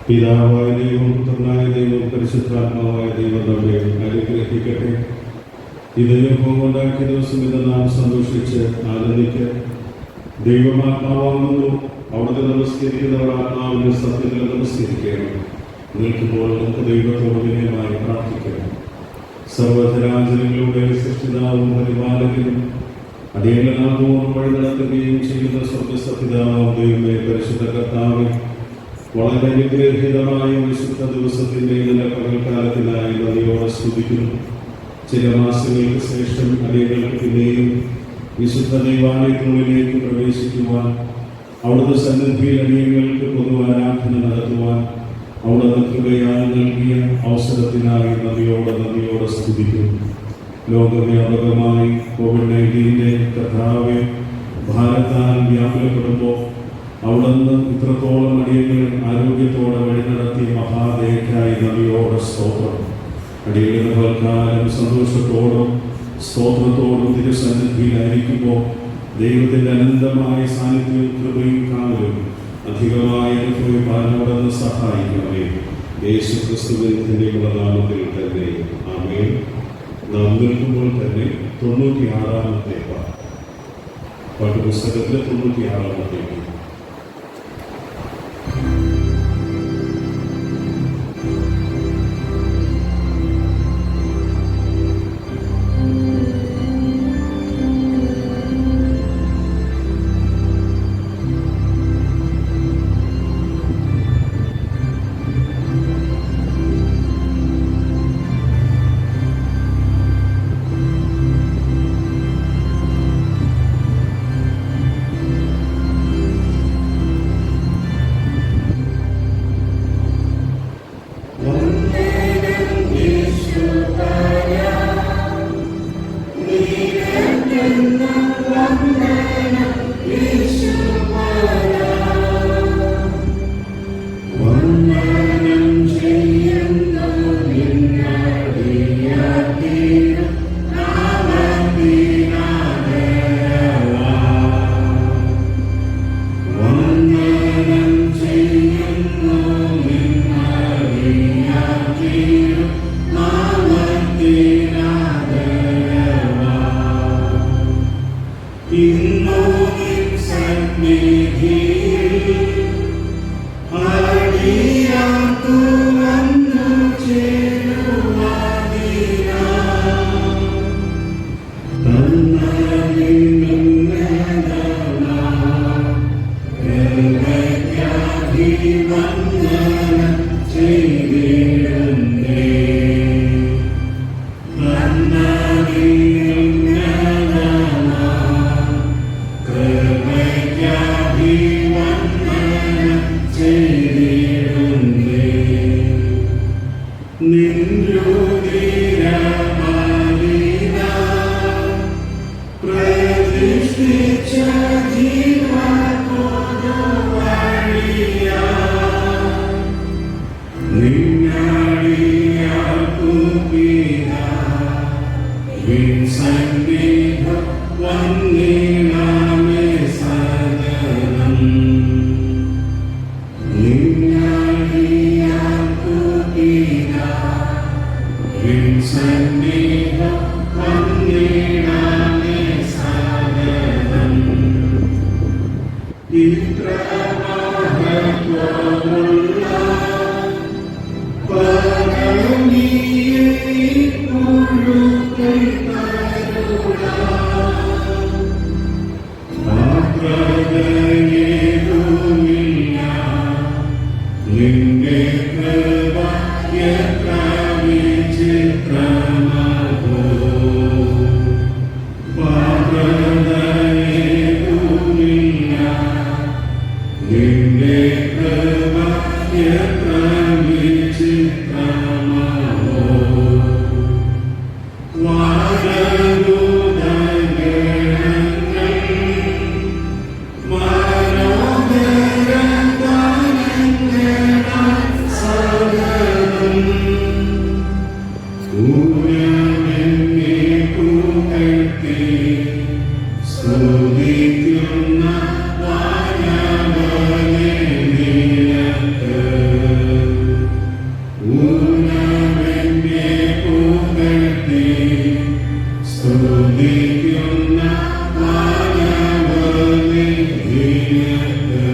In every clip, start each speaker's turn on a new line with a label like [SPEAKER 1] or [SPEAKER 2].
[SPEAKER 1] പിതാവായ ദൈവം, പുത്രനായ ദൈവം, പരിശുദ്ധാത്മാവായ ദൈവം നമ്മെ അനുഗ്രഹിക്കട്ടെ. ഈ ദൈവം ഉണ്ടാക്കിയ ദിവസം ഇത് നാം സന്തോഷിച്ച് ആനന്ദിക്കുക. ദൈവമാത്മാവാകുന്നു, അവിടുത്തെ നമസ്കരിക്കുന്നവർ ആത്മാവിന്റെ സത്യത്തിൽ നമസ്കരിക്കണം. നിൽക്കുമ്പോൾ നമുക്ക് ദൈവത്തോട് വിനയമായി പ്രാർത്ഥിക്കണം. സർവ്വചരാചരങ്ങളുടെ സൃഷ്ടിതാവും പരിപാലകനും അടിയങ്ങളാകുവാൻ വഴി നടത്തുകയും ചെയ്യുന്ന സ്വർഗസത്യതാവും ദൈവമേ, പരിശുദ്ധ കർത്താവേ, വളരെ അനുഗ്രഹീതമായ വിശുദ്ധ ദിവസത്തിന്റെ നല്ല പകൽക്കാലത്തിനായി നദിയോടെ സ്തുതിക്കുന്നു. ചില മാസങ്ങൾക്ക് ശേഷം അടിയങ്ങൾക്ക് പിന്നെയും വിശുദ്ധ ദൈവാലയത്തിനുള്ളിലേക്ക് പ്രവേശിക്കുവാൻ, അവിടുത്തെ സന്നിധിയിൽ അടിയങ്ങൾക്ക് പൊതു ആരാധന നടത്തുവാൻ അവിടുന്ന് കൃപയാൽ നൽകിയ അവസരത്തിനായി നദിയോടെ സ്തുതിക്കുന്നു. ലോകവ്യാപകമായി കോവിഡ്-19 കർത്താവെ ഭാരത്താൽ വ്യാപനപ്പെടുമ്പോൾ അവിടുന്ന് ഇത്രത്തോളം അടിയങ്ങളെ ആരോഗ്യത്തോടെ വഴി നടത്തിയ മഹാദേവനായി നദിയോടെ സ്തോത്രം. അടിയങ്ങളുടെ പൽക്കാലം സന്തോഷത്തോടും സ്തോത്രത്തോടും തിരുസന്നിധിയിലായിരിക്കുമ്പോൾ ദൈവത്തിൻ്റെ അനന്തമായ സാന്നിധ്യവും കൃപയും കാവലും അധികമായി അനുഭവിപ്പാനോടൊന്ന് സഹായിക്കണമേ. യേശു ക്രിസ്തുവിന്റെ നാമത്തിൽ തന്നെ ആമേൻ. നാം നിൽക്കുമ്പോൾ തന്നെ 96-ാമത്തെ പാഠപുസ്തകത്തിലെ 96-ാമത്തെ
[SPEAKER 2] സ്തുതിക്കുന്ന വാനവനെ നിനക്ക്
[SPEAKER 1] സ്തുതിക്കുന്ന മാനവനെ നിനക്ക്.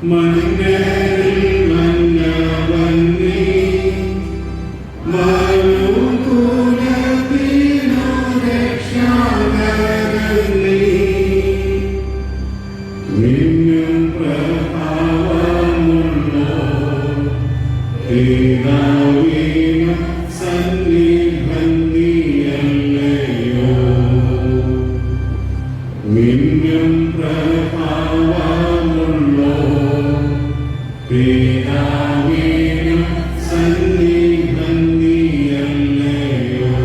[SPEAKER 1] മന്നരിൽ മന്നവൻ നീ, മനുകുലത്തിനു രക്ഷാകരൻ നീ. നിന്നും പ്രഭാവമുള്ളോർ പിതാവിനും സന്നിധൻ നീയല്ലയോ. നിന്നും പ്രഭാവമുള്ളോർ പിതാവിനും സന്നിധൻ നീയല്ലയോ.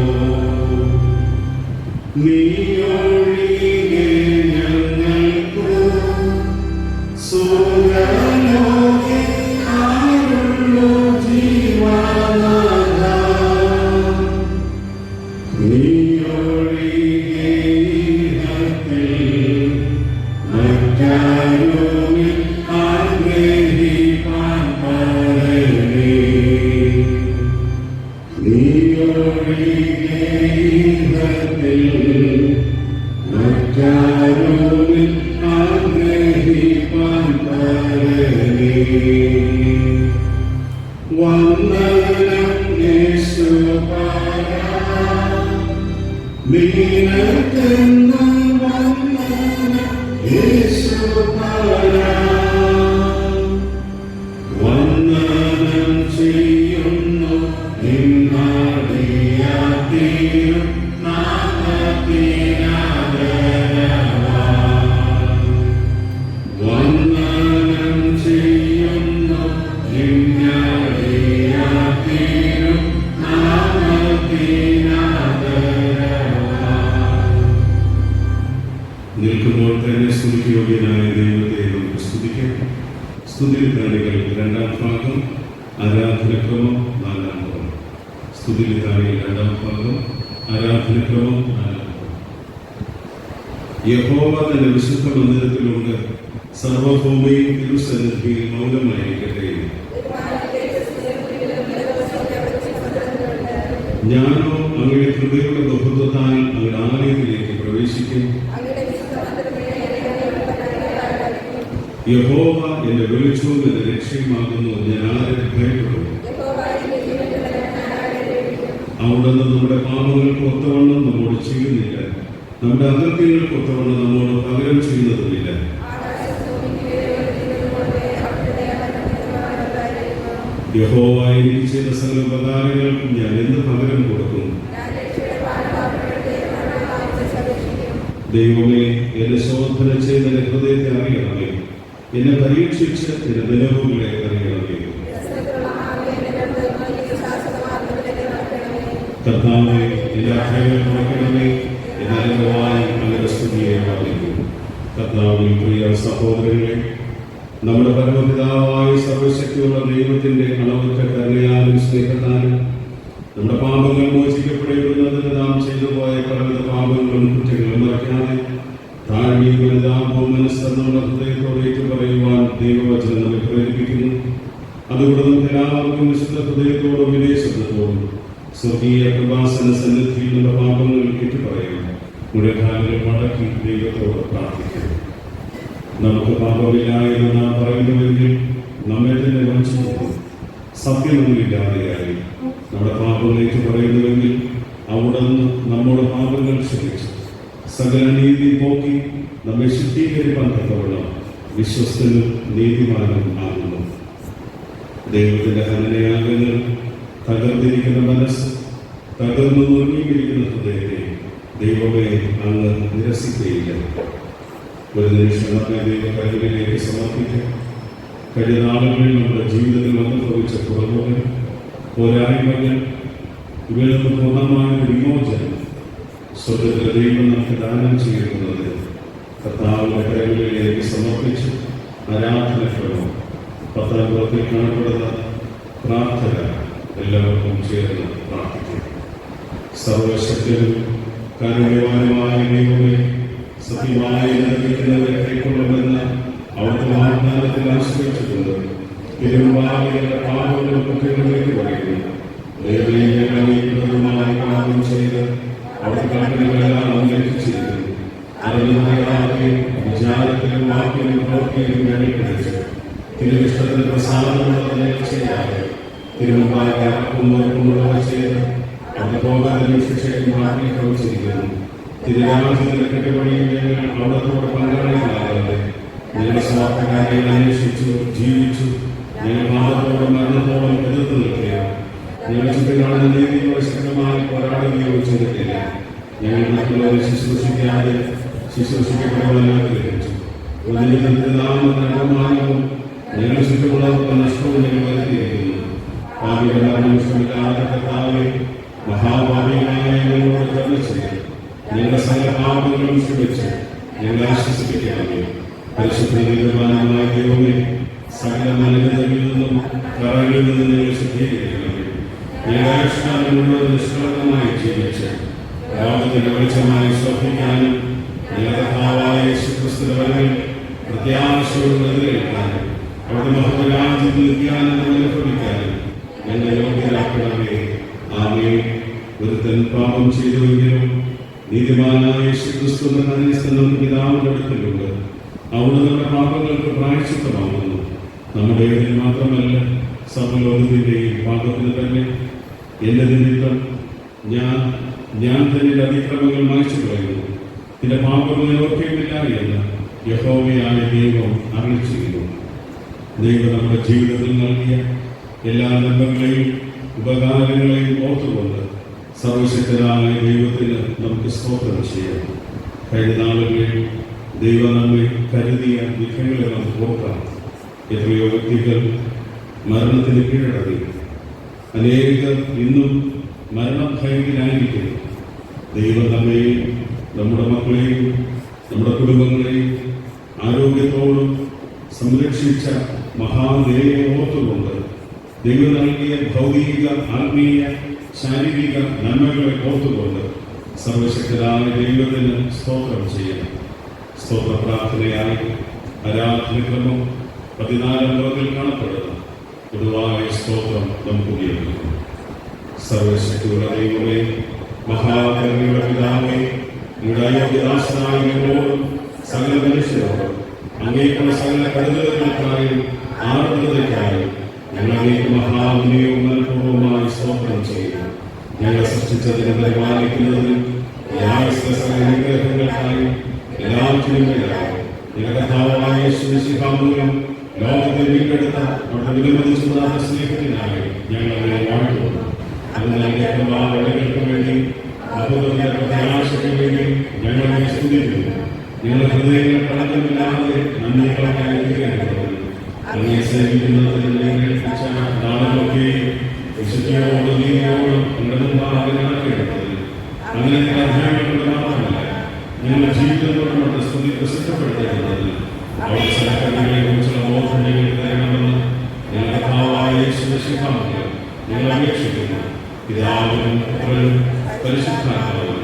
[SPEAKER 1] നീയൊഴികെ ഞങ്ങൾക്കു സുരലോകെ ആരുള്ളു ജീവനാഥ. നീയൊഴികെ ഇഹത്തിൽ മറ്റാരുമിൽ ആഗ്രഹിപ്പാൻ പരനേ. നീയൊഴികെ ഇഹത്തിൽ മറ്റാരുമിൽ ആഗ്രഹിപ്പാൻ പരനേ. വന്ദനം യേശുപാരാ, നിനക്കെന്നും വന്ദനം യേശുപാരാ. വന്ദനം ചെയ്യുന്നു നിന്നടിയാതീരും നാമത്തിനാദരവാ. വന്ദനം ചെയ്യുന്നു നിന്നടിയാതീരും നാമത്തിനാദരവാ. നിൽക്കുമ്പോൾ തന്നെ സ്തുതിയോഗ്യനായ ദൈവത്തെ നമുക്ക് സ്തുതിക്കാം. സ്തുതിലിത്താണികൾ രണ്ടാം ഭാഗം, ആരാധനക്രമം നാലാം ഭാഗം. സ്തുതിലിത്താണികൾ രണ്ടാം ഭാഗം, ആരാധനക്രമം നാലാം ഭാഗം. യഹോവ തന്റെ വിശുദ്ധ മന്ദിരത്തിലുണ്ട്, സർവഭൂമിയും തിരുസന്നിധിയിൽ മൗനമായിരിക്കട്ടെ. ഞാനോ അങ്ങയുടെ കൃപയുടെ ബഹുത്വത്താൽ അങ്ങയുടെ ആലയത്തിലേക്ക് പ്രവേശിക്കും. യഹോവ എന്റെ വെളിച്ചവും എന്റെ രക്ഷയുമാകുന്നു, ഞാൻ ആരെ ഭയപ്പെടും. അവിടുന്ന് നമ്മുടെ പാപങ്ങൾക്ക് ഒത്തവണ്ണം നമ്മോട് ചെയ്യുന്നില്ല, നമ്മുടെ അകൃത്യങ്ങൾക്ക് ഒത്തവണ്ണം നമ്മോട് പകരം ചെയ്യുന്നതുമില്ല. യഹോവ എനിക്ക് ചെയ്ത സകല ഉപകാരങ്ങൾക്കും ഞാൻ എന്ത് പകരം കൊടുക്കും? ദൈവമേ, എന്നെ ശോധന ചെയ്ത് എന്റെ ഹൃദയത്തെ അറിയണമേ, എന്നെ പരീക്ഷിച്ച് എന്റെ നിലവുകളെ അറിയണമേ. കർത്താവേ, എന്റെ അധരങ്ങൾ തുറക്കണമേ, എന്നരംഗമായി അങ്ങയുടെ സ്തുതിയെ വർദ്ധിക്കും. കർത്താവിൽ പ്രിയ സഹോദരങ്ങളെ, നമ്മുടെ പരമപിതാവായ സർവശക്തിയുള്ള ദൈവത്തിന്റെ അളവറ്റ കരുണയാലും സ്നേഹത്താലും നമ്മുടെ പാപങ്ങൾ മോചിക്കപ്പെടേണ്ടുന്നതിന് നാം ചെയ്തു പോയ പലവിധ പാപങ്ങളും കുറ്റങ്ങളും മറയ്ക്കാതെ താഴ്മയും വലുതാപവും മനസ്സെന്നുള്ള ഹൃദയത്തോടെ ഏറ്റുപറയുവാൻ ദൈവവചനം നമ്മെ പ്രേരിപ്പിക്കുന്നു. അതുകൊണ്ട് നമുക്ക് എല്ലാവർക്കും വിശുദ്ധ ഹൃദയത്തോടും വിനയശബ്ദത്തോടും സ്വർഗീയ കൃപാസന സന്നിധിയിൽ നമ്മുടെ പാപങ്ങൾ ഏറ്റുപറയാം. മുഴക്കാലുകൾ മടക്കി ദൈവത്തോട് പ്രാർത്ഥിക്കാം. നമുക്ക് പാപമില്ല എന്ന് നാം പറയുന്നുവെങ്കിൽ നമ്മെ തന്നെ വഞ്ചിക്കുന്നു. സത്യമൊന്നുമില്ലാതെയായി നമ്മുടെ പാപങ്ങൾ ഏറ്റുപറയുന്നുവെങ്കിൽ അവിടുന്ന് നമ്മുടെ പാപങ്ങൾ ക്ഷമിച്ചു സകല നീതി പോക്കി നമ്മെ ശുദ്ധീകരിക്കാൻ തക്കവണ്ണം വിശ്വസ്തനും നീതിമാനും ആകുന്നു. ദൈവത്തിന്റെ ഹനനയാഗങ്ങൾ തകർന്നിരിക്കുന്ന മനസ്സ്, തകർന്നു നുറുങ്ങിയിരിക്കുന്ന ഹൃദയത്തെ ദൈവമേ അങ്ങ് നിരസിക്കുകയില്ല. ഒരു നിമിഷം നമ്മെ ദൈവകരുവിലേക്ക് സമർപ്പിക്കാം. കഴിഞ്ഞ നാളുകളിൽ നമ്മുടെ ജീവിതത്തിൽ അനുഭവിച്ച കുറവുകൾ, പോരായ്മകൾ, ഇവയിൽ നിന്ന് പൂർണ്ണമായ വിമോചനം സ്വർഗ്ഗത്തിലെ ദൈവം നമുക്ക് ദാനം ചെയ്യുന്നത് കർത്താവിന്റെ കരങ്ങളിലേക്ക് സമർപ്പിച്ച് ആരാധനക്രമം പത്രാപുരത്തിൽ കാണപ്പെടുന്ന പ്രാർത്ഥന എല്ലാവർക്കും ചേർന്ന് പ്രാർത്ഥിക്കും. സർവശക്തനും കാരുണ്യവാനുമായ ദൈവമേ, സത്യമായി നിർമ്മിക്കുന്നവരെ കൈക്കൊള്ളുമെന്ന അവിടുത്തെ വാഗ്ദാനത്തിൽ ആശ്രയിച്ചിട്ടുണ്ട്. തിരുവാതികളുടെ പാപങ്ങളും കുറ്റങ്ങളിലേക്ക് പറയുന്നു. ദൈവീയമായി പാപം ചെയ്ത് അവിടെ കൽപ്പനകളെല്ലാം ലംഘിച്ചിരിക്കുന്നു. അറിവിനായും വിചാരത്തിലും വാക്കിലും പ്രവൃത്തിയിലും ഞങ്ങൾ പിടിച്ചു തിരുവിഷ്ടത്തിന് പ്രസാദമുള്ളതിനെ ചെയ്യാതെ തിരുമുമ്പായി ആക്കുമ്പോഴേക്കുമുള്ളവ ചെയ്ത് അവിടെ പോകാനും ശിക്ഷയും ആഗ്രഹിച്ചിരിക്കുന്നു. തിരുരാജ്യത്തിന്റെ കെട്ടുപണിയിൽ ഞങ്ങൾ അവിടത്തോടെ പങ്കാളികളാകാതെ ഞങ്ങൾ സ്വാർത്ഥകാര്യം അന്വേഷിച്ചു ജീവിച്ചു. ഞങ്ങൾ പാപത്തോടും മരണത്തോടും എതിർത്ത് നിൽക്കുക. ഞങ്ങൾ ചുറ്റുകാണുന്ന നീതിയോട് ശക്തമായി പോരാടുകയോ ചെയ്തിട്ടില്ല. ഞങ്ങൾ മറ്റുള്ളവരെ ശുശ്രൂഷിക്കാതെ ശുശ്രൂഷിക്കപ്പെടുവാൻ ആഗ്രഹിച്ചു. നാമത്തിന് അപമാനവും ഞങ്ങൾ ചുറ്റുമുള്ളവർക്ക് നഷ്ടവും ഞങ്ങൾ വരുത്തിയിരിക്കുന്നു. പാപികളാരും ഇഷ്ടമില്ലാത്ത കർത്താവേ, മഹാപാപികളായ ഞങ്ങളോട് കരുണ ചെയ്ത് ഞങ്ങളുടെ സകല പാപങ്ങളും ക്ഷമിച്ച് ഞങ്ങളെ ആശ്വസിപ്പിക്കണമേ. പരിശുദ്ധ നീതിമാനായ ദൈവമേ, സകല മലിനതകളിൽ നിന്നും കറകളിൽ നിന്നും ഞങ്ങൾ ശുദ്ധീകരിക്കണമേ. ഞങ്ങളുടെ ആയുഷ്കാലം മുഴുവൻ നിഷ്കളങ്കമായി ജീവിച്ച് ലോകത്തിന്റെ വെളിച്ചമായി ശോഭിക്കാനും ഞങ്ങളുടെ കർത്താവായ യേശുക്രിസ്തുവിന്റെ വരവിൽ പ്രത്യാശയോട് എതിരേൽക്കാനും അവിടെ മഹത്വരാജ്യത്തിൽ നിത്യാനന്ദം അനുഭവിക്കാനും ഞങ്ങളെ യോഗ്യരാക്കണമേ. ആമേൻ. ഒരുത്തൻ പാപം ചെയ്തുവെങ്കിലും നീതിമാനായ യേശുക്രിസ്തുവിന്റെ കരുണ പിതാവിന്റെ അടുക്കലുണ്ട്. അവിടെ നമ്മുടെ പാപങ്ങൾക്ക് പ്രായശ്ചിത്തമാകുന്നു. നമ്മുടെ ഇതിൽ മാത്രമല്ല, സർവ്വലോകത്തിന്റെയും പാപത്തിന് തന്നെ. എന്റെ നിമിത്തം ഞാൻ തന്നെ അതിക്രമങ്ങൾ മായ്ച്ചു കളയുന്നു. നിന്റെ പാപങ്ങളെ ഓർക്കുകയില്ല എന്ന് യഹോവയായ ദൈവം അറിയിച്ചിരുന്നു. ദൈവം നമ്മുടെ ജീവിതത്തിൽ നൽകിയ എല്ലാ നന്മകളെയും ഉപകാരങ്ങളെയും ഓർത്തുകൊണ്ട് സർവശക്തനായ ദൈവത്തിന് നമുക്ക് സ്തോത്രം ചെയ്യാം. കഴിഞ്ഞ നാളുകളിൽ ദൈവം നമ്മെ കരുതിയ വിധങ്ങളെ നമുക്ക് ഓർക്കാം. എത്രയോ വ്യക്തികൾ മരണത്തിന് കീഴടങ്ങി. അനേകർ ഇന്നും മരണഭയത്തിലായിരിക്കുന്നു. ദൈവം നമ്മെയും നമ്മുടെ മക്കളെയും നമ്മുടെ കുടുംബങ്ങളെയും ആരോഗ്യത്തോടും സംരക്ഷിച്ച മഹാദേവയെ ഓർത്തുകൊണ്ട് ദൈവം നൽകിയ ഭൗതിക, ആത്മീയ, ശാരീരിക നന്മകളെ ഓർത്തുകൊണ്ട് സർവശക്തരായ ദൈവത്തിന് സ്തോത്രം ചെയ്യണം. സ്തോത്ര പ്രാർത്ഥനയായി ആരാധനക്രമം 14 മുറകൾ കാണപ്പെടുന്ന പൊതുവായ സ്തോത്രം നമുക്ക് ഉപയോഗിക്കുന്നു. സർവശക്തിയുള്ള ദൈവമേ, മഹാകരുണയുടെ പിതാവേ, നിങ്ങളുടെ അയോഗ്യദാസനായ ഞങ്ങളോടും സകല മനുഷ്യരോടും അങ്ങേക്കുള്ള സകല കരുതലുകൾക്കായും ആർദ്രതയ്ക്കായും ഞങ്ങളേക്ക് മഹാവിനിയോഗം മനഃപൂർവ്വമായി സ്തോത്രം ചെയ്യുന്നു. ഞങ്ങളെ സൃഷ്ടിച്ചതിനെ പരിപാലിക്കുന്നതിനും സകല അനുഗ്രഹങ്ങൾക്കായും എല്ലാറ്റിനും മേലായും ഞങ്ങളുടെ കർത്താവായ യേശുമിശിഹാമൂലം ലോകത്തെ വീണ്ടെടുത്ത അവിടെ വിലമതിച്ചുകൂടാത്ത സ്നേഹത്തിനായി ഞങ്ങളെ വാഴ്ത്തുന്നു. അതിനാൽ വഴികൾക്ക് വേണ്ടി അബുദത്തിന്റെ പ്രത്യാശയ്ക്ക് വേണ്ടി ഞങ്ങളെ സ്തുതിക്കുന്നു. ഞങ്ങളുടെ ഹൃദയങ്ങൾ കളങ്കമില്ലാതെ നന്ദികളൊക്കെ അനുഗ്രഹിക്കുന്നത് അങ്ങനെ സേവിക്കുന്നതിന് ഞങ്ങൾ ഏൽപ്പിച്ച നാളുകളൊക്കെയും വിശുദ്ധിയോടും നീതിയോടും നിങ്ങളുടെ മുമ്പാകെ നടക്കേണ്ടത് അങ്ങനെ അധ്യായങ്ങളുടെ മാത്രമല്ല ഞങ്ങളുടെ ജീവിതത്തോട് നമ്മുടെ സ്തുതി പ്രസിദ്ധപ്പെടുത്തേണ്ടത് അവിടെ സഹകരണങ്ങളെ കുറിച്ചുള്ള ബോധം ഞങ്ങൾക്ക് തരണമെന്ന് ഞങ്ങളുടെ ഭാവായ യേശുമിശിഹായെ ഞങ്ങൾ അപേക്ഷിക്കുന്നു. പിതാവിനും പുത്രനും പരിശുദ്ധാത്മാവിനും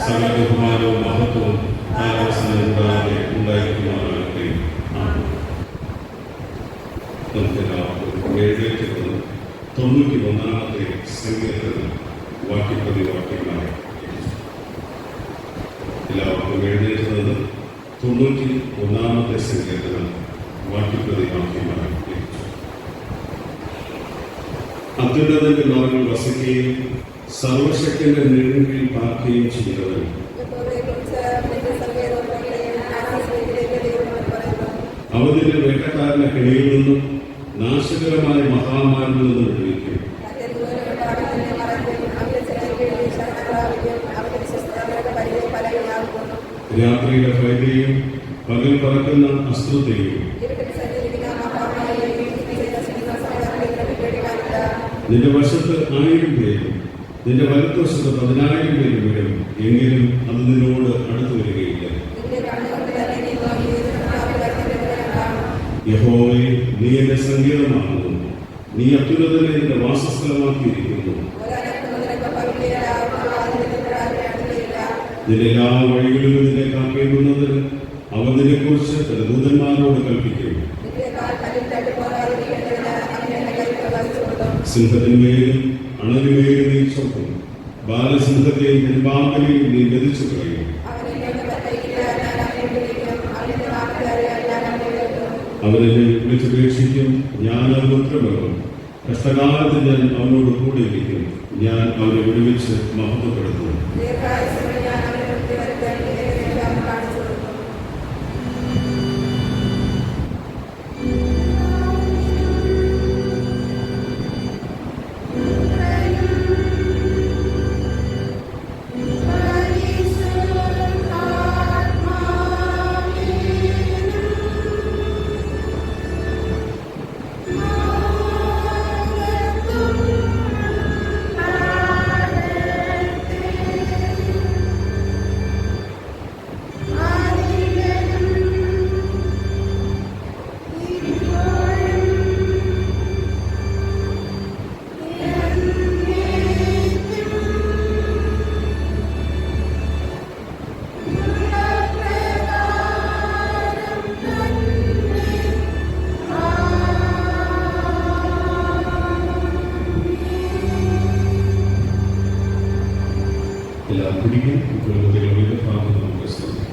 [SPEAKER 1] സകല ബഹുമാനവും മഹത്വവും കാലാവസ്ഥ കൂടാതെ ഉണ്ടായിരിക്കുമാറാകട്ടെ. നമുക്ക് എല്ലാവർക്കും എഴുന്നേറ്റിരുന്നത് 91-ാമത്തെ സംഗീതത്തിന് വാക്യപ്രതി വാക്യങ്ങളായി എല്ലാവർക്കും എഴുന്നേറ്റുന്നത് 91-ാമത്തെ സംഗീതത്തിന് വാക്യപ്രതി വാക്യമായി അത്യുന്നതന്റെ മറവിൽ വസിക്കുകയും സർവശക്തിയുടെ നിഴലിൽ പാർക്കുകയും ചെയ്യുന്നവൻ അവധിന്റെ വേട്ടക്കാരന്റെ കിണിയിൽ നിന്നും നാശകരമായ മഹാമാരിൽ നിന്നും വിടുവിക്കും. രാത്രിയിലെ ഭയത്തെയും പകൽ പറക്കുന്ന അസ്ത്രത്തെയും നിന്റെ വശത്ത് 1000 പേരും നിന്റെ വലത്തുവശത്ത് 10,000 പേരും വീഴും, എങ്കിലും അത് നിന്നോട് അടുത്തു വരികയില്ല. യഹോവേ, നീ എന്റെ സങ്കേതമാകുന്നു, നീ അത്യുന്നതനെ എന്റെ വാസസ്ഥലമാക്കിയിരിക്കുന്നു. നിന്റെ എല്ലാ വഴികളിലും നിന്നെ കാക്കേണ്ടുന്നതിന് അവർ നിന്നെക്കുറിച്ച് തന്റെ ദൂതന്മാരോട് കൽപ്പിക്കും. സിംഹത്തിന്മേലും അണലിമേൽ നീ ചൊക്കും, ബാലസിംഹത്തെയും പെരുമ്പാമ്പിനെയും നീ മെതിച്ചു കളയും. അവരെന്നെ വിളിച്ചപേക്ഷിക്കും, ഞാൻ അവന് ഉത്തരമേകും. കഷ്ടകാലത്ത് ഞാൻ അവനോട് കൂടെ ഇരിക്കും, ഞാൻ അവനെ വിടുവിച്ച് മഹത്വപ്പെടുത്തും. എല്ലാം പിടിക്കും. കുടുംബത്തിലുള്ള ഭാഗം നമുക്ക് ശ്രദ്ധിക്കാം.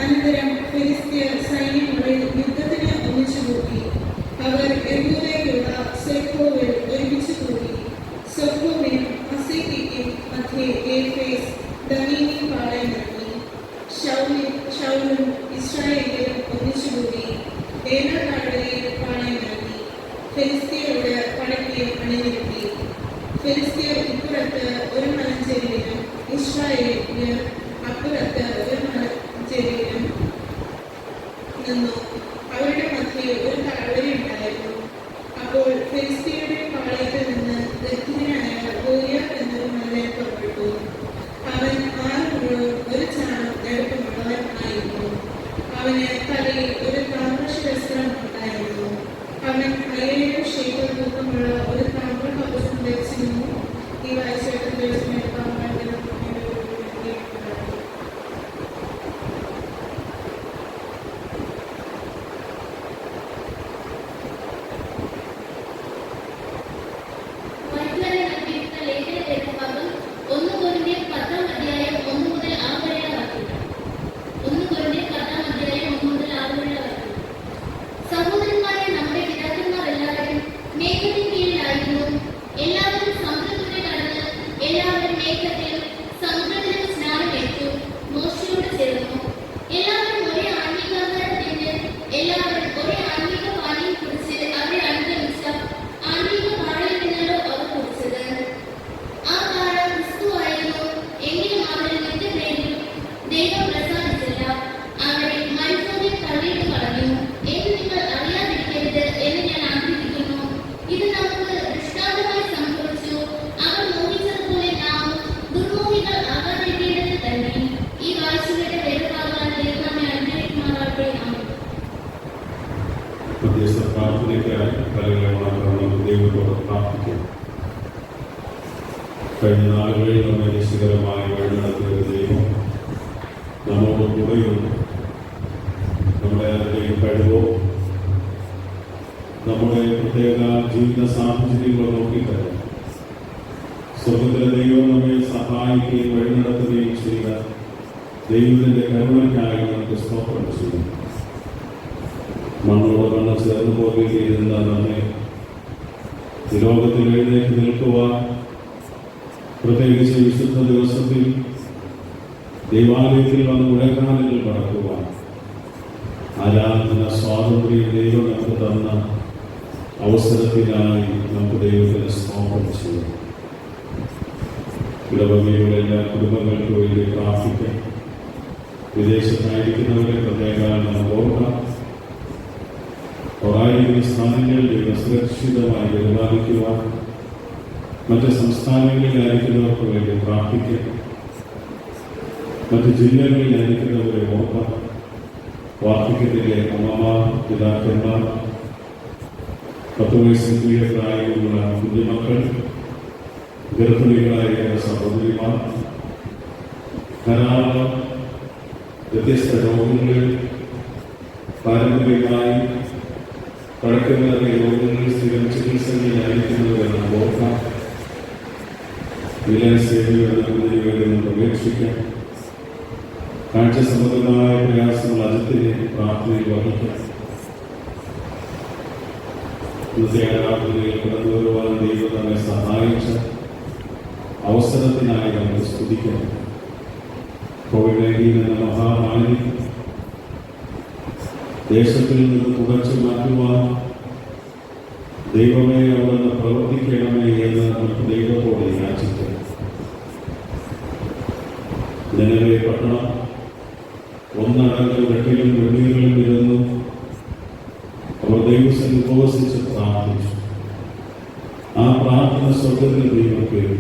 [SPEAKER 2] അനന്തരം ഫിലിസ്ത്യർ സൈന്യങ്ങളെ യുദ്ധത്തിന് ഒന്നിച്ചുകൂടി. അവർ യഹൂദയിലുള്ള സെഖോവിൽ ഒരുമിച്ച് കൂടി. സെഖോവിനും അസേക്കയ്ക്കും മധ്യേ ഏഫേസ് ദമീനി പാളയമിറങ്ങി. ശൗലും ഇസ്രായേലും ഒന്നിച്ചുകൂടി ഏലത്താഴ്വരയിൽ പാളയമിറങ്ങി. ഫിലിസ്ത്യരോട് പടയ്ക്ക് അണിനിരത്തി. ഫിലിസ്ത്യർ ഇപ്പുറത്ത് ഒരു മലഞ്ചെരിവിലും ഇസ്രായേലിന് അപ്പുറത്ത് ഒരു മലഞ്ചെരിവിലും നിന്നു. അവരുടെ മധ്യേ ഒരു താഴ്വരയുണ്ടായിരുന്നു. അപ്പോൾ ഫിലിസ്ത്യരുടെ പാളയത്തിൽ നിന്ന് ഗദ്ദിയനായ ഗോലിയാത്ത് എന്നൊരു മല്ലൻ പുറപ്പെട്ടു. അവൻ 6 മുഴവും ഒരു ചാണം നടുക്കമുള്ളവൻ ആയിരുന്നു. അവന് തലയിൽ ഒരു താമ്രശിരസ്ത്രം ഉണ്ടായിരുന്നു. അവൻ 5000 ശേഖർ തൂക്കമുള്ള ഒരു താമ്രകവചം ധരിച്ചിരുന്നു. ഈ വായിച്ചെടുത്ത ദിവസം എടുക്കാൻ
[SPEAKER 3] ഇത് നമുക്ക് ദൃഷ്ടാന്തമായി സംഭവിച്ചു. അവർ മോഹിച്ചതുപോലെ നാം
[SPEAKER 1] മധ്യസ്ഥ പ്രാർത്ഥനയ്ക്കായി കലകളെ മാത്രം നമുക്ക് ദൈവത്തോട് പ്രാർത്ഥിക്കാം. കഴിഞ്ഞ നാളുകളിൽ നമ്മെ നിശ്ചിതമായി വഴി നടത്തിയ ദൈവം നമ്മോട് കൂടെയുണ്ട്. നമ്മുടെ ആരുടെയും കഴിവോ നമ്മുടെ പ്രത്യേക ജീവിത സാഹചര്യങ്ങളോ നോക്കിയിട്ടല്ല, സ്വർഗത്തിലെ ദൈവം നമ്മെ സഹായിക്കുകയും വഴി നടത്തുകയും ചെയ്ത ദൈവത്തിന്റെ കരുണയ്ക്കായി നമുക്ക് സ്തോത്രം ചെയ്യും. മണ്ണോട് മണ്ണ് ചേർന്ന് പോകുകയും നമ്മെ ഈ ലോകത്തിൽ എഴുന്നേറ്റ് നിൽക്കുവാൻ, പ്രത്യേകിച്ച് വിശുദ്ധ ദിവസത്തിൽ ദൈവാലയത്തിൽ വന്ന് മുഴക്കാലുകൾ മടക്കുവാൻ ആരാധന സ്വാതന്ത്ര്യം ദൈവം നമുക്ക് തന്ന അവസരത്തിനായി നമുക്ക് ദൈവത്തിന് സ്തോത്രം ചെയ്യാം. ഇടവകയുടെ എല്ലാ കുടുംബങ്ങൾക്കും വേണ്ടി പ്രാർത്ഥിക്കാം. വിദേശത്തായിരിക്കുന്നവരെ പ്രത്യേകം നമുക്ക് ഓർക്കാം. അവരായിരിക്കുന്ന സ്ഥാനങ്ങളിൽ ദൈവം സുരക്ഷിതമായി പരിപാലിക്കുവാൻ മറ്റ് സംസ്ഥാനങ്ങളിലായിരിക്കുന്നവർക്ക് വേണ്ടി പ്രാർത്ഥിക്കാം. മറ്റ് ജില്ലകളിലായിരിക്കുന്നവരെ ഓർക്കാം. വാർദ്ധക്യത്തിലെ അമ്മമാർ, പിതാക്കന്മാർ, 10 വയസ്സിന് കീഴെ പ്രായമുള്ള കുഞ്ഞുമക്കൾ, ഗർഭിണികളായിരിക്കുന്ന സഹോദരിമാർ, ധാരാളം വ്യത്യസ്ത രോഗങ്ങളിൽ പാരമ്പര്യമായി പഴക്കമേറിയ രോഗങ്ങളിൽ സ്ഥിരം ചികിത്സകളിലായിരിക്കുന്നവരെന്ന് ഓർക്കാം. വിലസേവയോ നൽകുന്നതിന് വേണ്ടി നമുക്ക് അപേക്ഷിക്കാം. കാഴ്ച സംബന്ധമായ പ്രയാസങ്ങൾ അജത്തിനെ പ്രാർത്ഥനയിൽ വഹിക്കാം. ഇന്നത്തെ ആരാധനയിൽ കടന്നു വരുവാൻ ദൈവം നമ്മെ സഹായിച്ച അവസരത്തിനായി നമുക്ക് സ്തുതിക്കണം. കോവിഡ്-19 എന്ന മഹാമാരി ദേശത്തിൽ നിന്ന് തുടച്ചു മാറ്റുവാൻ ദൈവമേ അവിടുന്ന് പ്രവർത്തിക്കണമേ എന്ന് നമുക്ക് ദൈവത്തോട് യാചിക്കാം. നിലവെ പട്ടണം ഒന്നടങ്കം വെട്ടിലും വെള്ളികളിലും ഇരുന്നു അവർ ദൈവത്തിൽ ഉപവസിച്ച് പ്രാർത്ഥിച്ചു. ആ പ്രാർത്ഥന സ്വർഗത്തിൽ ദൈവം കേട്ടു.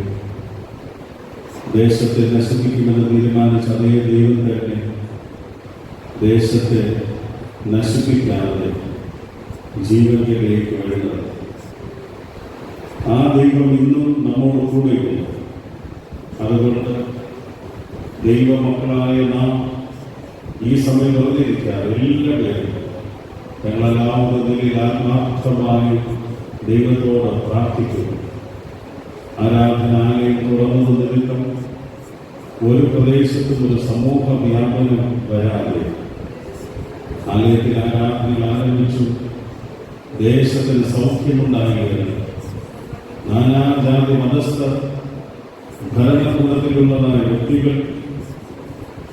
[SPEAKER 1] ദേശത്തെ നശിപ്പിക്കുമെന്ന് തീരുമാനിച്ച അതേ ദൈവം തന്നെ ദേശത്തെ നശിപ്പിക്കാതെ ജീവനിലേക്ക് വഴിനടത്തി. ആ ദൈവം ഇന്നും നമ്മോട് കൂടെയുണ്ട്. അതുകൊണ്ട് ദൈവമക്കളായ നാം ഈ സമയം വെറുതെ ഇരിക്കാതെ എല്ലാവരും ഞങ്ങളെല്ലാവരുടെ നിലയിൽ ആത്മാർത്ഥമായി ദൈവത്തോട് പ്രാർത്ഥിക്കുന്നു. ആരാധനാലയം തുറന്നത് നിമിത്തം ഒരു പ്രദേശത്തും ഒരു സമൂഹ വ്യാപനം വരാതെ ആലയത്തിൽ ആരാധന ആരംഭിച്ചു. ദേശത്തിന് സൗഖ്യമുണ്ടാകുകയാണ്. നാനാജാതി മതസ്ഥർ, ഭരണകൂടത്തിലുള്ളതായ വ്യക്തികൾ,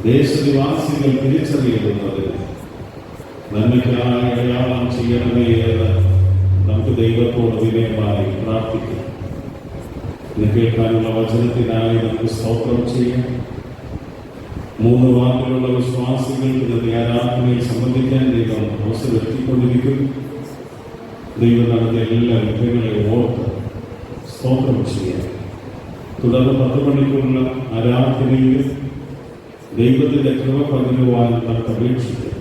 [SPEAKER 1] ദേശനിവാസികൾ തിരിച്ചറിയുന്നത് നന്മയ്ക്കായി അടയാളം ചെയ്യണമേ എന്ന് നമുക്ക് ദൈവത്തോട് വിനയമായി പ്രാർത്ഥിക്കാം. ഇന്ന് കേൾക്കാനുള്ള വചനത്തിനായി നമുക്ക് സ്തോത്രം ചെയ്യാം. 3 വാക്കിലുള്ള വിശ്വാസികൾക്ക് ഇന്നത്തെ ആരാധനയിൽ സംബന്ധിക്കാൻ ദൈവം അവസരം എത്തിക്കൊണ്ടിരിക്കും. ദൈവം നടത്തിയ എല്ലാ വിധങ്ങളെ ഓർത്ത് സ്തോത്രം ചെയ്യാം. തുടർന്ന് 10 മണിക്കുള്ള ആരാധനയിൽ ദൈവത്തിന്റെ കൃപ പകരുവാൻ നമുക്ക് അപേക്ഷിക്കാം.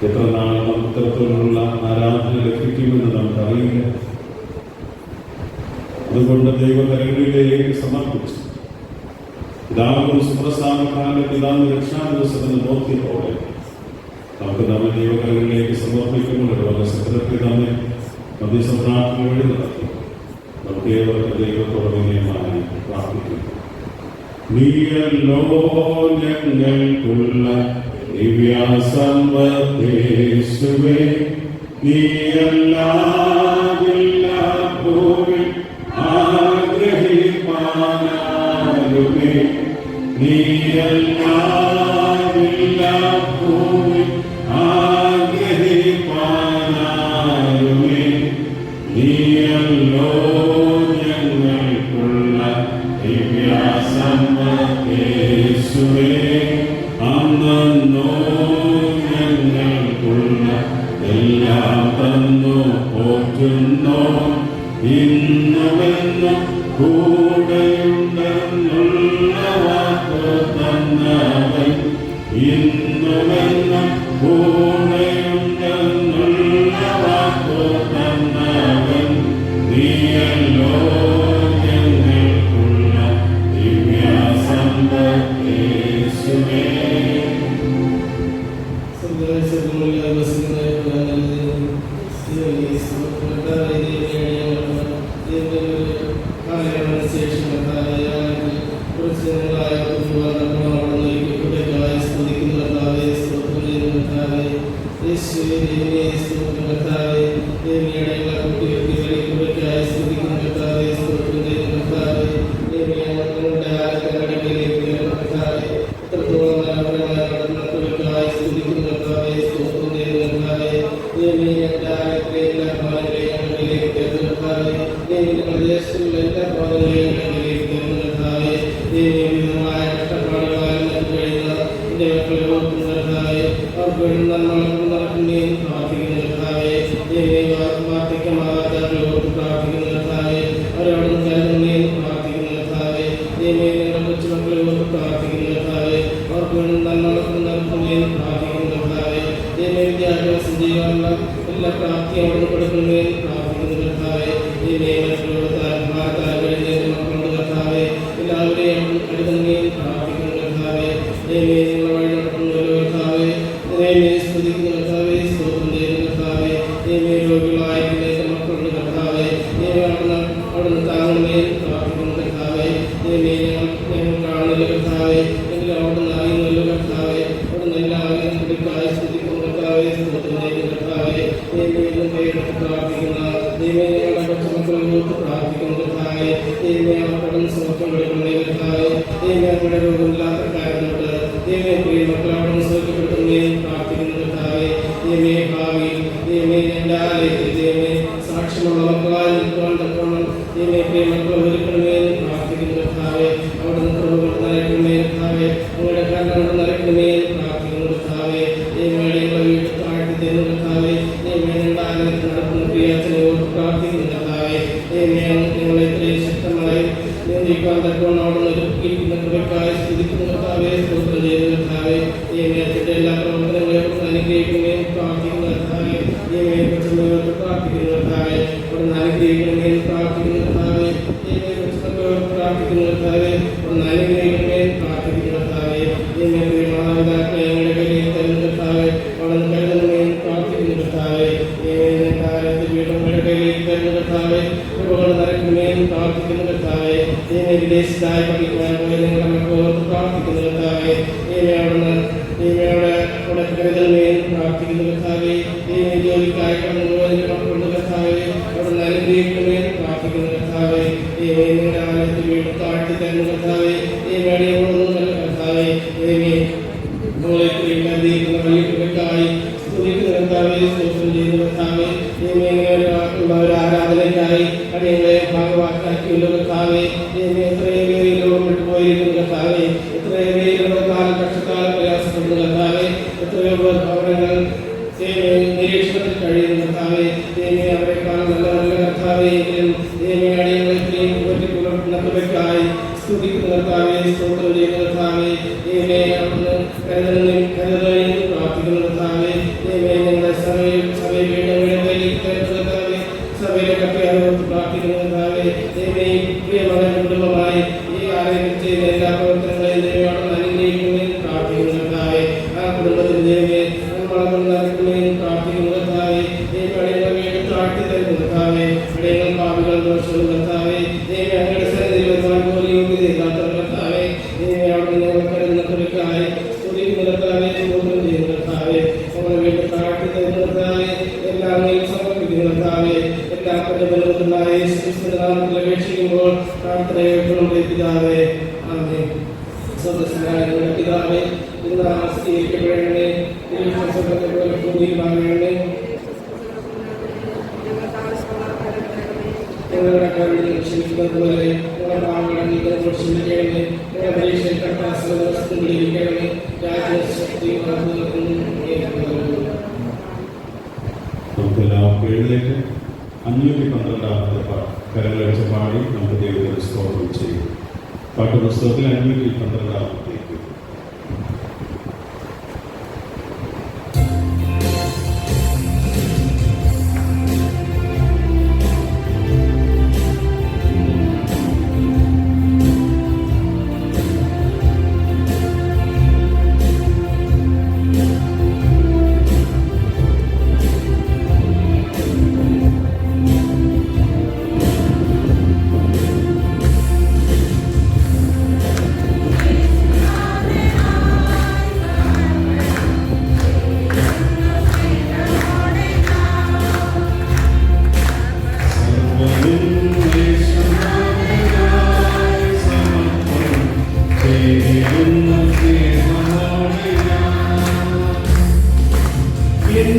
[SPEAKER 1] എത്ര നാൾ നമുക്ക് ഇത്തരത്തിലുള്ള ആരാധന ലഭിക്കുമെന്ന് നമുക്കറിയില്ല. അതുകൊണ്ട് ദൈവകരങ്ങളിലേക്ക് സമർപ്പിച്ചു പിതാവിനും സുപ്രസാദക്കാരന്റെ പിതാവ് രക്ഷാദിവസം എന്ന ബോധ്യത്തോടെ നമുക്ക് നമ്മെ ദൈവകരങ്ങളിലേക്ക് സമർപ്പിക്കുമ്പോൾ ഇടവക സെക്രട്ടറി നമ്മെ മധ്യസ്ഥ പ്രാർത്ഥന വഴി നടത്തി. നമുക്ക് ഏവർക്ക് ദൈവത്തോട് വിനയമായി പ്രാർത്ഥിക്കുന്നു. നീയല്ലോ ഞങ്ങൾക്കുള്ള ദിവ്യാസമ്പത്തേശുവേ, നീയല്ലാതില്ല ഭൂമി ആഗ്രഹിപ്പാനാലുമേ, നീയല്ലാതില്ല ഭൂമി ആഗ്രഹിപ്പാനാലുമേ, നീയല്ലോ ഞങ്ങൾക്കുള്ള ദിവ്യാസമ്പത്തേശുവേ, അന്നോ ഞങ്ങൾക്കുള്ള എല്ലാം തന്നു പോറ്റുന്നോ, ഇന്നുമെന്നും കൂടെയുണ്ടെന്നുള്ള വാക്ക് തന്നവൻ, ഇന്നുമെന്നും കൂടെ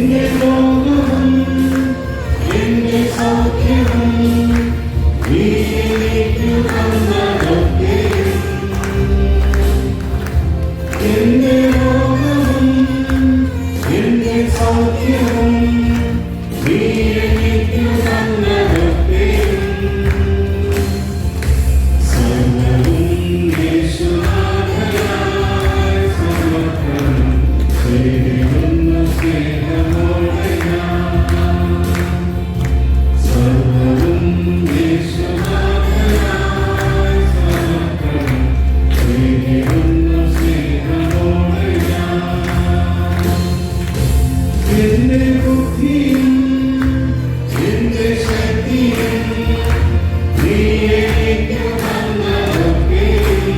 [SPEAKER 1] എന്റെ ലോകവും എന്റെ സൗഖ്യവും നീ എനിക്ക് തന്നതൊക്കെയും. എന്റെ ലോകവും എന്റെ സൗഖ്യവും നീ എനിക്ക് തന്നതൊക്കെയും. സർവ്വവും യേശുനാഥനായി സമർപ്പണം ചെയ്തിടുന്നു സ്നേഹമോടെ ഞാൻ. സർവ്വവും യേശുനാഥനായി സമർപ്പണം ചെയ്തിടുന്നു സ്നേഹമോടെ ഞാൻ. എന്റെ ബുദ്ധിയും എന്റെ ശക്തിയും നീ എനിക്ക് തന്നതൊക്കെയും.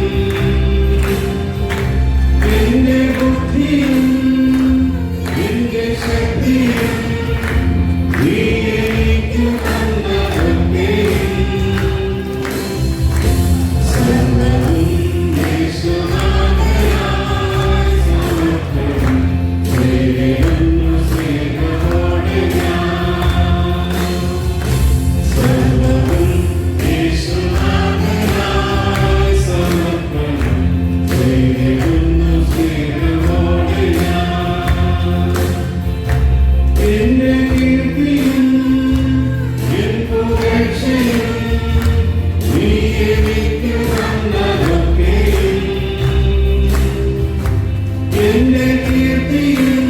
[SPEAKER 1] എന്റെ ബുദ്ധിയും എന്റെ ശക്തിയും നീ എനിക്ക് തന്നതൊക്കെയും. സർവ്വവും യേശുനാഥനായി സമർപ്പണം ചെയ്തിടുന്നു സ്നേഹമോടെ ഞാൻ. സർവ്വവും യേശുനാഥനായി സമർപ്പണം ചെയ്തിടുന്നു സ്നേഹമോടെ ഞാൻ. എന്റെ കീർത്തിയും എൻ പുകഴ്ചയും നീ എനിക്ക് തന്നതൊക്കെയും. എന്റെ കീർത്തിയും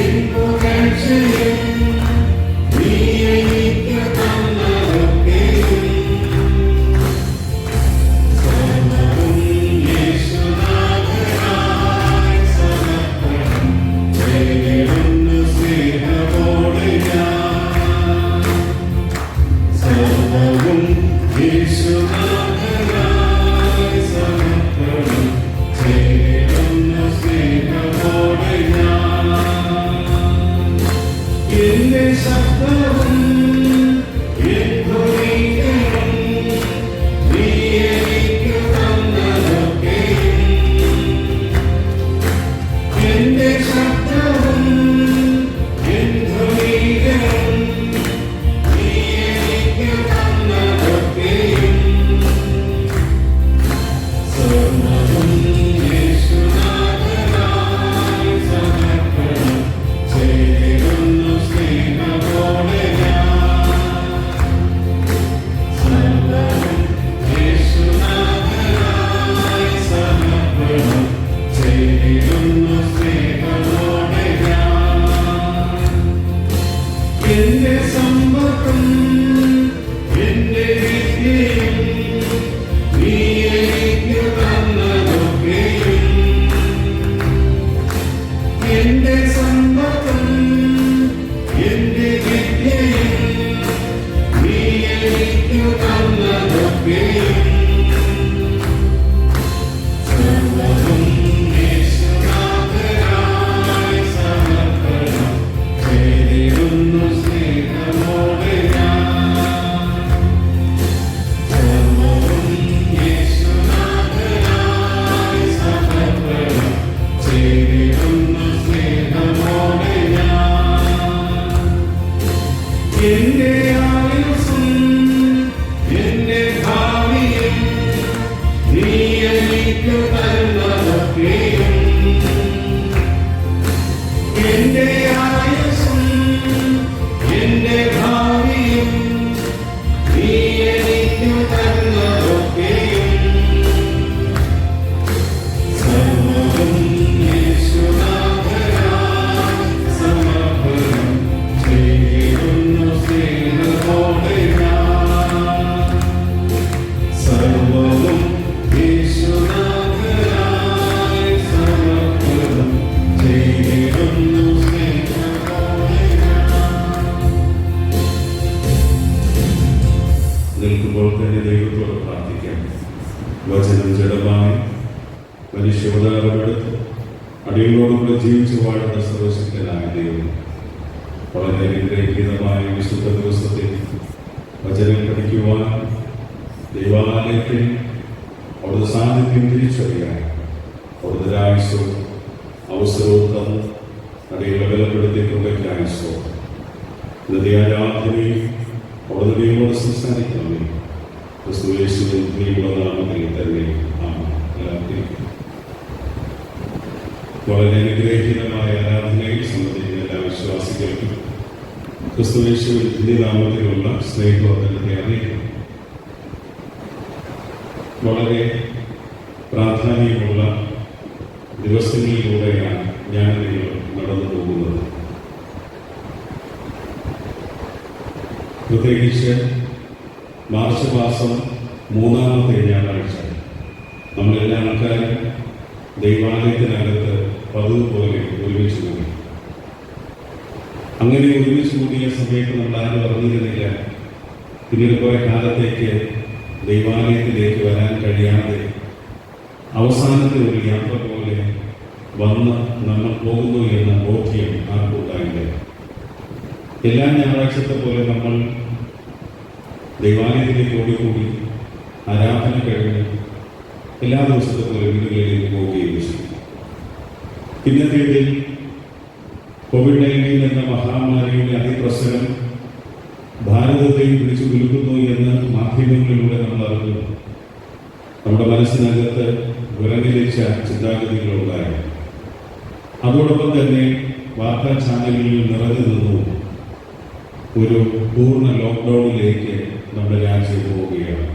[SPEAKER 1] എൻ പുകഴ്ചയും നീ എനിക്ക് തന്നതൊക്കെയും. സർവ്വവും യേശുനാഥനായി സമർപ്പണം ചെയ്തിടുന്നു സ്നേഹമോടെ ഞാൻ. സർവ്വവും യേശുനാഥനായി സമർപ്പണം ചെയ്തിടുന്നു സ്നേഹമോടെ ഞാൻ. എന്റെ ശബ്ദവും എൻ ധ്വനികളും നീ എനിക്ക് തന്നതൊക്കെയും. എന്റെ ശബ്ദവും എൻ ധ്വനികളും നീ എനിക്ക് തന്നതൊക്കെയും. സർവ്വവും യേശുനാഥനായി സമർപ്പണം ചെയ്തിടുന്നു സ്നേഹമോടെ ഞാൻ. സർവ്വവും യേശുനാഥനായി സമർപ്പണം ചെയ്തിടുന്നു സ്നേഹമോടെ ഞാൻ. എന്റെ സമ്പത്തും എന്റെ വിദ്യയും നീ എനിക്ക് തന്നതൊക്കെയും. എന്റെ സമ്പത്തും എന്റെ വിദ്യയും നീ എനിക്ക് തന്നതൊക്കെയും. സർവ്വവും യേശുനാഥനായി സമർപ്പണം ചെയ്തിടുന്നു സ്നേഹമോടെ ഞാൻ. സർവ്വവും യേശുനാഥനായി സമർപ്പണം ചെയ്തിടുന്നു സ്നേഹമോടെ ഞാൻ. എന്റെ ആയുസ്സും എന്റെ ഭാവിയും നീ എനിക്ക് തന്നതൊക്കെയും. എന്റെ ആയുസ്സും എന്റെ ഭാവിയും നീ എനിക്ക് തന്നതൊക്കെയും. സർവ്വവും യേശുനാഥനായി സമർപ്പണം ചെയ്തിടുന്നു സ്നേഹമോടെ ഞാൻ. സർവ്വവും യേശുനാഥനായി സമർപ്പണം ചെയ്തിടുന്നു സ്നേഹമോടെ ഞാൻ. നിൽക്കുമ്പോൾ തന്നെ ദൈവത്തോട് പ്രാർത്ഥിക്കാം. വചനം ജഡമായി മനുഷ്യാവതാരമെടുത്ത് അടിയോടുകൂടെ ജീവിച്ചു വാഴുന്ന സർവശക്തനായ ദൈവം വളരെ അനുഗ്രഹീതമായ വിശുദ്ധ ദിവസത്തിൽ വചനം പഠിക്കുവാൻ ദൈവാലയത്തിൽ അവിടുത്തെ സാന്നിധ്യം തിരിച്ചറിയാൻ അവിടുത്തെ ആയുസ്സവും അവസരവും തന്ന് അതേപോലെ ബലപ്പെടുത്തിയ കൃപയ്ക്കായി സ്തോത്രം. ഇന്നത്തെ ആരാധനയിൽ അവിടുന്ന് ദൈവത്തോട് സംസാരിക്കണമേ. ക്രിസ്തുയേശുവിൻ പ്രിയമുള്ള നാമത്തിൽ തന്നെ ആമേൻ. എല്ലാവർക്കും വളരെ അനുഗ്രഹീതമായ ആരാധനയിൽ സംബന്ധിക്കുന്ന എല്ലാ വിശ്വാസികൾക്കും ക്രിസ്തുയേശുവിൻ നാമത്തിലുള്ള സ്നേഹവന്ദനത്തെ അറിയിക്കുന്നു. വളരെ പ്രാധാന്യമുള്ള ദിവസങ്ങളിലൂടെയാണ് ഞാൻ നിങ്ങൾ നടന്നു പോകുന്നത്. പ്രത്യേകിച്ച് മാർച്ച് മാസം 3-ാമത്തെ ഞായറാഴ്ച നമ്മളെല്ലാ ആൾക്കാരും ദൈവാലയത്തിനകത്ത് പതിവ് പോലെ ഒരുമിച്ച് കൂടി. അങ്ങനെ ഒരുമിച്ച് കൂടിയ സമയത്ത് നമ്മൾ ആരും അറിഞ്ഞിരുന്നില്ല പിന്നീട് കുറെ കാലത്തേക്ക് ദൈവാലയത്തിലേക്ക് വരാൻ കഴിയാതെ അവസാനത്തെ ഒരു യാത്ര പോലെ വന്ന് നമ്മൾ പോകുന്നു എന്ന ബോധ്യം ആർക്കും ഉണ്ടായില്ല. എല്ലാ ഞായറാഴ്ചത്തെ പോലെ നമ്മൾ ദൈവാലയത്തിലേക്ക് ഓടിക്കൂടി ആരാധന കഴിഞ്ഞ് എല്ലാ ദിവസത്തെ പോലെ വീടുകളിലേക്ക് പോവുകയും ചെയ്യും. പിന്നത്തേതിൽ COVID-19 എന്ന മഹാമാരിയുടെ അതിപ്രസരം ഭാരതത്തെയും പിടിച്ചു കുലുക്കുന്നു എന്ന് മാധ്യമങ്ങളിലൂടെ നമ്മൾ അറിഞ്ഞു. നമ്മുടെ മനസ്സിനകത്ത് വിറങ്ങിലിച്ച ചിന്താഗതികളുണ്ടായി. അതോടൊപ്പം തന്നെ വാർത്താ ചാനലുകളിൽ നിറഞ്ഞു നിന്നു ഒരു പൂർണ്ണ ലോക്ക്ഡൌണിലേക്ക് നമ്മുടെ രാജ്യം പോവുകയാണ്.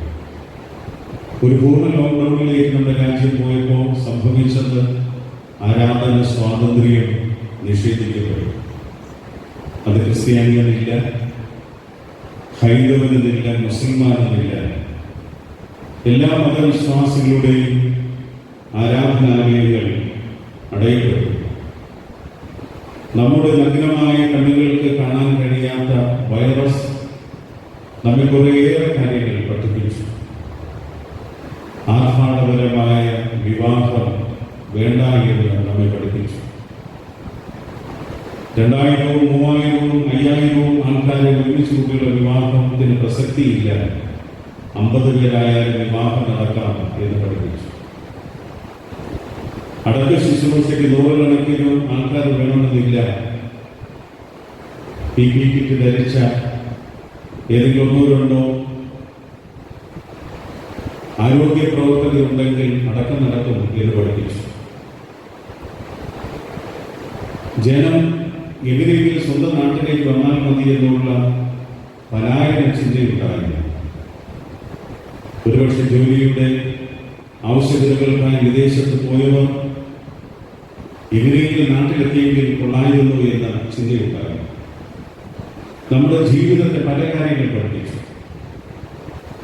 [SPEAKER 1] ഒരു പൂർണ്ണ ലോക്ക്ഡൌണിലേക്ക് നമ്മുടെ രാജ്യം പോയപ്പോൾ സംഭവിച്ചത് ആരാധന സ്വാതന്ത്ര്യം നിഷേധിക്കപ്പെടും. അത് ക്രിസ്ത്യാനികളില്ല, ഹൈന്ദവനെന്നില്ല, മുസ്ലിമാനെന്നില്ല, എല്ലാ മതവിശ്വാസികളുടെയും ആരാധനാലയങ്ങൾ അടയപ്പെടും. നമ്മുടെ നഗ്നമായ കണ്ണുകൾക്ക് കാണാൻ കഴിയാത്ത വൈറസ് നമ്മെ കുറേയേറെ കാര്യങ്ങൾ പഠിപ്പിച്ചു. ആഹ്ലാദപരമായ വിവാഹം വേണ്ട എന്ന് നമ്മെ പഠിപ്പിച്ചു. 2000-ഉം 3000-ഉം 5000-ഉം ആൾക്കാരെ ഒരുമിച്ച് കൂട്ടിയുള്ള വിവാഹത്തിന് പ്രസക്തിയില്ല, 50 പേരായാലും വിവാഹം നടക്കാം എന്ന് പഠിപ്പിച്ചു. അടക്ക ശുശ്രൂഷയ്ക്ക് 100 കണക്കിന് ആൾക്കാർ വേണമെന്നില്ല. PPE കിറ്റ് ധരിച്ച ഏതെങ്കിലും 1-2 ആരോഗ്യ പ്രവർത്തകരുണ്ടെങ്കിൽ അടക്കം നടക്കും എന്ന് പഠിപ്പിച്ചു. ജനം എങ്ങനെയെങ്കിലും സ്വന്തം നാട്ടിലേക്ക് വന്നാൽ മതി എന്നുള്ള പലായന ചിന്തയുണ്ടായിരുന്നു. ഒരുപക്ഷെ ജോലിയുടെ ആവശ്യകതകൾക്കായി വിദേശത്ത് പോയവർ എങ്ങനെയെങ്കിലും നാട്ടിലെത്തിയെങ്കിൽ കൊള്ളായിരുന്നു എന്ന ചിന്തയുണ്ടായിരുന്നു. നമ്മുടെ ജീവിതത്തെ പല കാര്യങ്ങൾ പഠിപ്പിച്ചു.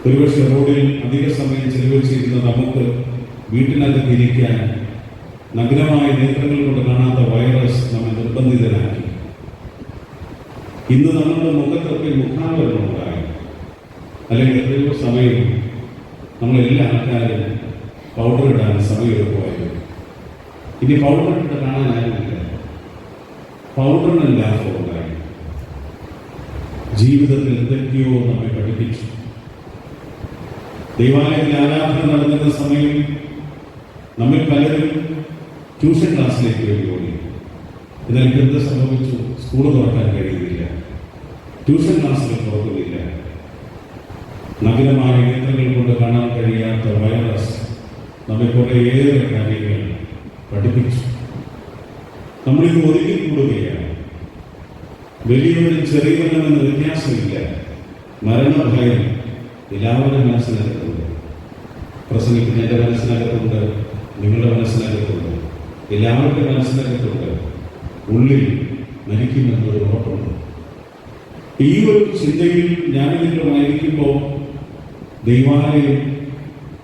[SPEAKER 1] ഒരുപക്ഷെ റോഡിൽ അധിക സമയം ചെലവഴിച്ചിരുന്ന നമുക്ക് വീട്ടിനകത്ത് ഇരിക്കാൻ നഗ്നമായ നേത്രങ്ങൾ കൊണ്ട് കാണാത്ത വൈറസ് നമ്മെ നിർബന്ധിതരാക്കി. ഇന്ന് നമ്മുടെ മുഖത്തൊക്കെ മുഖാവരണം ഉണ്ടായി. അല്ലെങ്കിൽ എത്രയോ സമയം നമ്മളെല്ലാ ആൾക്കാരും പൗഡർ ഇടാൻ സമയമെടുക്കുമായിരുന്നു. ഇനി പൗഡർ ഇട്ട് കാണാനായിരുന്നില്ല. പൗഡറിന് ലാഭം ഉണ്ടായി. ജീവിതത്തിൽ എന്തൊക്കെയോ നമ്മെ പഠിപ്പിച്ചു. ദൈവാലയത്തിൽ ആരാധന നടന്നിരുന്ന സമയം നമ്മിൽ പലരും ട്യൂഷൻ ക്ലാസ്സിലേക്ക് വേണ്ടി ഓടി. എന്നാൽ എന്ത് സംഭവിച്ചു? സ്കൂൾ തുറക്കാൻ കഴിയുന്നില്ല, ട്യൂഷൻ ക്ലാസ്സുകൾ തുറക്കുന്നില്ല. നഗരമായ നേത്രങ്ങൾ കൊണ്ട് കാണാൻ കഴിയാത്ത വൈറസ് നമ്മെ കുറേയേറെ കാര്യങ്ങൾ പഠിപ്പിച്ചു. നമ്മളിത് ഒതുക്കിക്കൂടുകയാണ്. വലിയവരും ചെറിയവരും എന്ന വ്യത്യാസമില്ല. മരണഭയം എല്ലാവരുടെ മനസ്സിനകത്തുണ്ട്. പ്രസംഗിക്കുന്ന എൻ്റെ മനസ്സിനകത്തുണ്ട്, നിങ്ങളുടെ മനസ്സിനകത്തുണ്ട്, എല്ലാവരുടെ മനസ്സിനകത്തുണ്ട്. ഉള്ളിൽ മരിക്കുമെന്നൊരു ഉറപ്പുണ്ട്. ഈ ഒരു ചിന്തയിൽ ഞാനിതിലുമായിരിക്കുമ്പോൾ ദൈവാലയം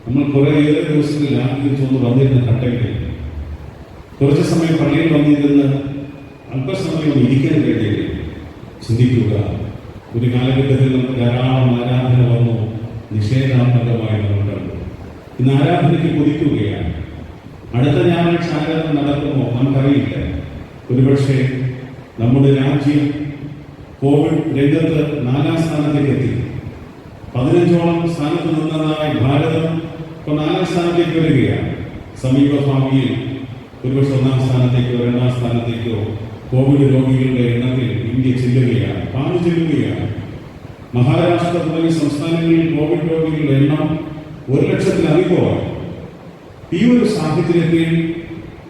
[SPEAKER 1] നമ്മൾ കുറേയേറെ ദിവസങ്ങളിൽ ആഗ്രഹിച്ചുകൊണ്ട് വന്നിരുന്ന ഘട്ടങ്ങളിൽ കുറച്ച് സമയം പള്ളിയിൽ വന്നിരുന്ന് അല്പസമയം ഇരിക്കാൻ കഴിയില്ല. ചിന്തിക്കുക, ഒരു കാലഘട്ടത്തിൽ നമുക്ക് ധാരാളം ആരാധന വന്നു, നിഷേധാത്മകമായി നമ്മൾ കണ്ടു. ഇന്ന് ആരാധനയ്ക്ക് കൊതിക്കുകയാണ്. അടുത്ത ഞായറാഴ്ച ആരാധന നടക്കുമോ നമുക്കറിയില്ല. ഒരുപക്ഷെ നമ്മുടെ രാജ്യം കോവിഡ് രംഗത്ത് 4-ാം സ്ഥാനത്തേക്ക് എത്തി. 15ഓളം സ്ഥാനത്ത് നിന്നതായി ഭാരതം ഇപ്പോൾ 4-ാം സ്ഥാനത്തേക്ക് വരികയാണ്. സമീപ ഭാവിയിൽ ഒരുപക്ഷെ 1-ാം സ്ഥാനത്തേക്കോ 2-ാം സ്ഥാനത്തേക്കോ കോവിഡ് രോഗികളുടെ എണ്ണത്തിൽ ഇന്ത്യ ചെല്ലുകയാണ്, പാഞ്ഞു ചെല്ലുകയാണ്. മഹാരാഷ്ട്ര തുടങ്ങിയ സംസ്ഥാനങ്ങളിൽ കോവിഡ് രോഗികളുടെ എണ്ണം 1,00,000-ലധികമാണ്. ഈ ഒരു സാഹചര്യത്തിൽ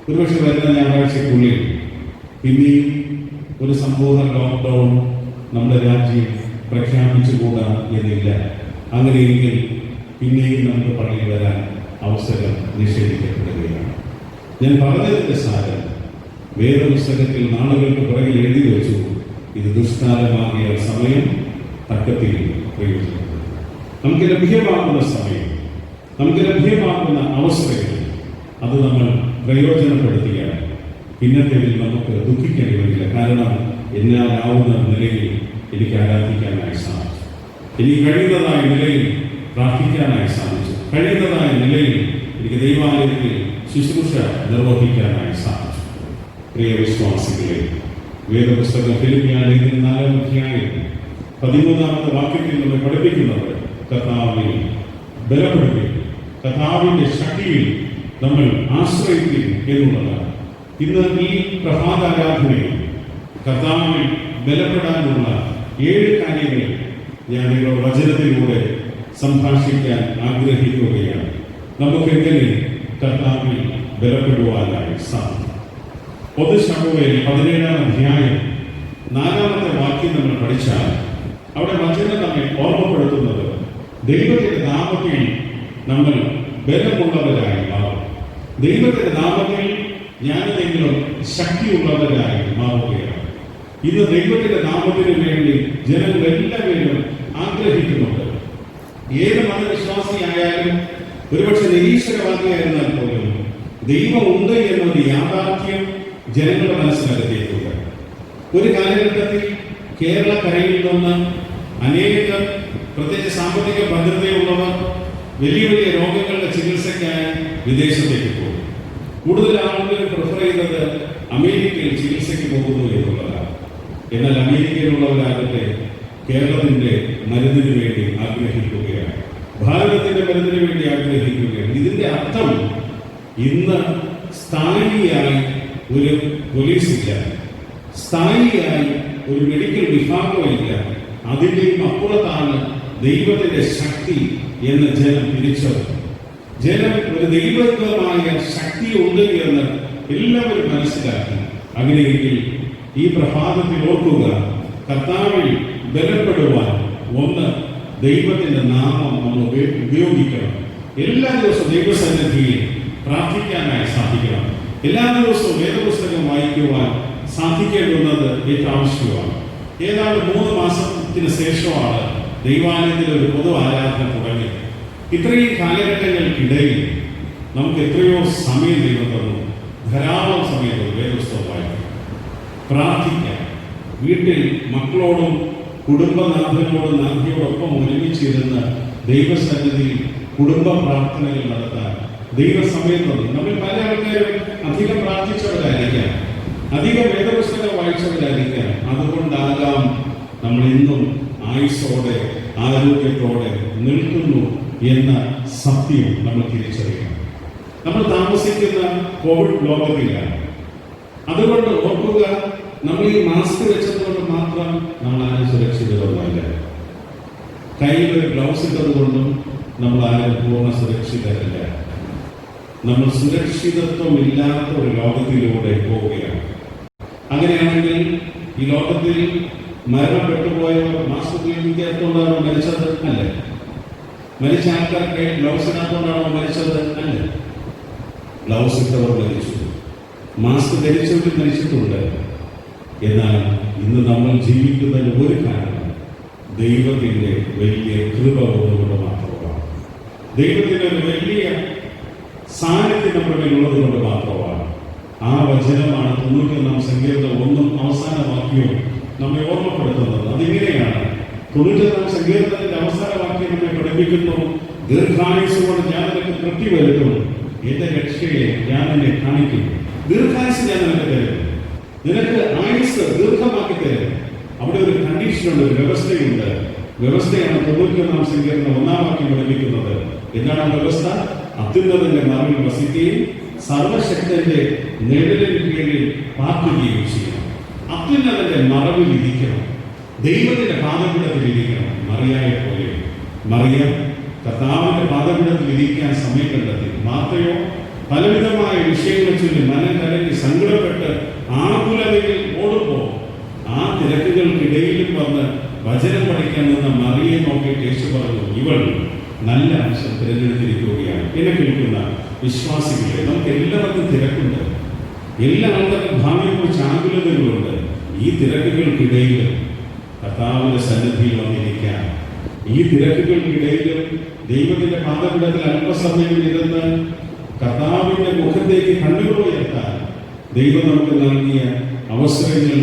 [SPEAKER 1] ഒരുപക്ഷെ വരുന്ന ഞായറാഴ്ചക്കുള്ളിൽ പിന്നെയും ഒരു സമ്പൂർണ്ണ ലോക്ക്ഡൗൺ നമ്മുടെ രാജ്യം പ്രഖ്യാപിച്ചുകൂടാ എന്നില്ല. അങ്ങനെയെങ്കിൽ പിന്നെയും നമുക്ക് പള്ളിയിൽ വരാൻ അവസരം നിഷേധിക്കപ്പെടുകയാണ്. ഞാൻ പറഞ്ഞതിന്റെ സാരം വേദപുസ്തകത്തിൽ നാളുകൾക്ക് പുറകിൽ എഴുതി വെച്ചു, ഇത് ദുഷ്കാലമാകിയ സമയം തക്കത്തിൽ പ്രയോജനപ്പെടും. നമുക്ക് ലഭ്യമാകുന്ന സമയം, നമുക്ക് ലഭ്യമാകുന്ന അവസരങ്ങൾ അത് നമ്മൾ പ്രയോജനപ്പെടുത്തിയാൽ പിന്നത്തേതിൽ നമുക്ക് ദുഃഖിക്കേണ്ടി വരില്ല. കാരണം എന്നാലാവുന്ന നിലയിൽ എനിക്ക് ആരാധിക്കാനായി സാധിച്ചു, എനിക്ക് കഴിയുന്നതായ നിലയിൽ പ്രാർത്ഥിക്കാനായി സാധിച്ചു, കഴിയുന്നതായ നിലയിൽ എനിക്ക് ദൈവാലയത്തിൽ ശുശ്രൂഷ നിർവഹിക്കാനായി സാധിച്ചു. പ്രിയ വിശ്വാസികളെ, വേദപുസ്തകം ഫിലിപ്പിയ ലേഖനം 4-ാം അധ്യായം 13-ാമത്തെ വാക്യത്തിൽ നമ്മൾ പഠിപ്പിക്കുന്നത് കർത്താവിൽ ബലപ്പെടുകയും കർത്താവിന്റെ ശക്തിയിൽ നമ്മൾ ആശ്രയിക്കും എന്നുള്ളതാണ്. ഇന്ന് ഈ പ്രഭാതാരാധനയിൽ കർത്താവിൽ ബലപ്പെടാനുള്ള 7 കാര്യങ്ങൾ ഞാൻ നിങ്ങളുടെ വചനത്തിലൂടെ സംഭാഷിക്കാൻ ആഗ്രഹിക്കുകയാണ്. നമുക്കെങ്ങനെ കർത്താവിൽ ബലപ്പെടുവാനായി സാധിക്കും? 1 ശമൂവേൽ 17-ാം അധ്യായം 4-ാമത്തെ വാക്യം നമ്മൾ പഠിച്ചാൽ അവിടെ വചനം നമ്മെ ഓർമ്മപ്പെടുത്തുന്നത് ദൈവത്തിന്റെ നാമത്തിൽ നമ്മൾ ബലമുള്ളവരായി മാറും. ദൈവത്തിന്റെ നാമത്തിൽ ഞാനെങ്കിലും ശക്തിയുള്ളവരായി മാറുകയാണ്. ഇന്ന് ദൈവത്തിന്റെ നാമത്തിന് വേണ്ടി ജനങ്ങൾ എല്ലാവരും ആഗ്രഹിക്കുന്നുണ്ട്. ഏത് മതവിശ്വാസിയായാലും ഒരുപക്ഷെ നിരീശ്വരവാദിയായിരുന്നാൽ പോലും ദൈവമുണ്ട് എന്നൊരു യാഥാർത്ഥ്യം ജനങ്ങളുടെ മനസ്സിനകത്തേക്കുണ്ട്. ഒരു കാലഘട്ടത്തിൽ കേരളക്കരയിൽ നിന്ന് അനേകം പ്രത്യേകിച്ച് സാമ്പത്തിക ഭദ്രതയുള്ളവർ വലിയ വലിയ രോഗങ്ങളുടെ ചികിത്സയ്ക്കായി വിദേശത്തേക്ക് പോകും. കൂടുതൽ ആളുകൾ പ്രിഫർ ചെയ്യുന്നത് അമേരിക്കയിൽ ചികിത്സയ്ക്ക് പോകുന്നു എന്നുള്ളതാണ്. എന്നാൽ അമേരിക്കയിലുള്ളവരാകട്ടെ കേരളത്തിന്റെ മരുന്നിന് വേണ്ടി ആഗ്രഹിക്കുകയാണ്, ഭാരതത്തിന്റെ മരുന്നിന് വേണ്ടി ആഗ്രഹിക്കുകയാണ്. ഇതിന്റെ അർത്ഥം ഇന്ന് സ്ഥായിയായി ഒരു പോലീസില്ല, സ്ഥായിയായി ഒരു മെഡിക്കൽ വിഭാഗമില്ല. അതിൻ്റെയും അപ്പുറത്താണ് ദൈവത്തിന്റെ ശക്തി എന്ന് ജനം തിരിച്ചറിഞ്ഞു. ജനം ഒരു ദൈവികമായ ശക്തി ഉണ്ട് എന്ന് എല്ലാവരും മനസ്സിലാക്കി. അങ്ങനെയെങ്കിൽ ഈ പ്രഭാതത്തിൽ ഓർക്കുക, കർത്താവിൽ ബലപ്പെടുവാൻ ഒന്ന് ദൈവത്തിന്റെ നാമം നമ്മൾ ഉപയോഗിക്കണം. എല്ലാ ദിവസവും ദൈവസന്നിധിയിൽ പ്രാർത്ഥിക്കാനായി സാധിക്കണം. എല്ലാ ദിവസവും വേദപുസ്തകം വായിക്കുവാൻ സാധിക്കേണ്ടുന്നത് ഏറ്റവും ആവശ്യമാണ്. ഏതാണ്ട് 3 മാസത്തിന് ശേഷമാണ് ദൈവാലയത്തിൽ ഒരു പൊതു ആരാധന തുടങ്ങി. ഇത്രയും കാലഘട്ടങ്ങൾക്കിടയിൽ നമുക്ക് എത്രയോ സമയം ദൈവം തന്നു, ധാരാളം സമയം തന്നു വേദപുസ്തകം വായിക്കാൻ, പ്രാർത്ഥിക്കാൻ, വീട്ടിൽ മക്കളോടും കുടുംബനാഥനോടും നാഥിയോടൊപ്പം ഒരുമിച്ചിരുന്ന് ദൈവസന്നിധിയിൽ കുടുംബ പ്രാർത്ഥനകൾ നടത്താൻ ദൈവസമയം തന്നു. നമ്മൾ പല ആൾക്കാരും അധികം പ്രാർത്ഥിച്ചവരായിരിക്കാം, അധികം വേദപുസ്തകം വായിച്ചവരായിരിക്കാം. അതുകൊണ്ടാകാം നമ്മൾ ഇന്നും ആയുസ്സോടെ ആരോഗ്യത്തോടെ നിൽക്കുന്നു എന്ന സത്യം നമ്മൾ തിരിച്ചറിയണം. നമ്മൾ താമസിക്കുന്ന കോവിഡ് ലോകത്തിലാണ്. അതുകൊണ്ട് ഓർക്കുക, നമ്മൾ ഈ മാസ്ക് വെച്ചതുകൊണ്ട് മാത്രം നമ്മൾ ആരും സുരക്ഷിതരല്ല. കയ്യിൽ ഒരു ഗ്ലൗസ് ഇട്ടത് കൊണ്ടും നമ്മൾ ആരും പൂർണ്ണ സുരക്ഷിതരല്ല. നമ്മൾ സുരക്ഷിതത്വമില്ലാത്ത ഒരു ലോകത്തിലൂടെ പോവുകയാണ്. അങ്ങനെയാണെങ്കിൽ ഈ ലോകത്തിൽ മരണപ്പെട്ടുപോയവർ മാസ്ക് ഉപയോഗിക്കാത്തതുകൊണ്ടാണോ മരിച്ചത്? അല്ല. മരിച്ച ആൾക്കാർക്ക് ഗ്ലൗസ് ഇടാത്തതുകൊണ്ടാണോ മരിച്ചത്? അല്ല. ഗ്ലൗസ് ഇട്ടവർ മരിച്ചു, മാസ്ക് ധരിച്ചവർ മരിച്ചിട്ടുണ്ട്. എന്നാൽ ഇന്ന് നമ്മൾ ജീവിക്കുന്നതിന് ഒരു കാരണം ദൈവത്തിന്റെ വലിയ കൃപ കൊണ്ട് മാത്രമാണ്. ദൈവത്തിന്റെ ഒരു വലിയ സാന്നിധ്യം നമ്മുടെ ഉള്ളത് കൊണ്ട് മാത്രമാണ്. ആ വചനമാണ് 91-ാം സങ്കീർത്തനം 1 അവസാന വാക്യവും നമ്മെ ഓർമ്മപ്പെടുത്തുന്നത്. അതിങ്ങനെയാണ്. 91-ാം സങ്കീർത്തനത്തിന്റെ അവസാന വാക്യം നമ്മെ പഠിപ്പിക്കുന്നു, ദീർഘായുസ് കൊണ്ട് ഞാൻ നിനക്ക് തൃപ്തി വരുത്തും, എന്റെ രക്ഷയെ ഞാൻ നിന്നെ കാണിക്കും. ദീർഘായുസ് ഞാൻ നിനക്ക് തരും, നിനക്ക് ആയുസ് ദീർഘമാക്കി തരും. അവിടെ ഒരു കണ്ടീഷനുണ്ട്, ഒരു വ്യവസ്ഥയുണ്ട്. വ്യവസ്ഥയാണ് 91-ാം സങ്കീർത്തനം 1-ാം വാക്യം പഠിപ്പിക്കുന്നത്. എന്താണ് വ്യവസ്ഥ? അത്യുന്നതന്റെ മറവിൽ വസിക്കുകയും സർവശക്തന്റെ നിഴലിന് കീഴിൽ പാർക്കുകയും ചെയ്യണം. അത്യുന്നതന്റെ മറവിൽ ഇരിക്കണം, ദൈവത്തിന്റെ പാദപീഠത്തിൽ ഇരിക്കണം. മറിയായെ പോലെ മറിയം കർത്താവിന്റെ പാദപീഠത്തിൽ ഇരിക്കാൻ സമയം കണ്ടെത്തി. മാർത്തയോ പലവിധമായ വിഷയങ്ങൾ ചൊല്ലി മനം കലങ്ങി സങ്കടപ്പെട്ട് ആകുലതയിൽ ഓടുമ്പോൾ ആ തിരക്കുകൾക്കിടയിലും വന്ന് വചനം പഠിക്കാൻ നിന്ന മറിയെ നോക്കിയിട്ട് യേശു പറഞ്ഞു, ഇവൾ നല്ല അംശം തിരഞ്ഞെടുത്തിരിക്കുകയാണ്. എന്നെ കേൾക്കുന്ന വിശ്വാസികളെ, നമുക്ക് എല്ലാവർക്കും തിരക്കുണ്ട്, എല്ലാ ആൾക്കാർക്കും ഭാവിയെക്കുറിച്ച് ആകുലതകളുണ്ട്. ഈ തിരക്കുകൾക്കിടയിൽ കർത്താവിന്റെ സന്നിധിയിൽ വന്നിരിക്കാൻ, ഈ തിരക്കുകൾക്കിടയിലും ദൈവത്തിന്റെ പാദപീഠത്തിൽ അല്പസമയം ഇരുന്ന് കർത്താവിന്റെ മുഖത്തേക്ക് കണ്ണുകളുയർത്താൻ ദൈവം നമുക്ക് നൽകിയ അവസരങ്ങൾ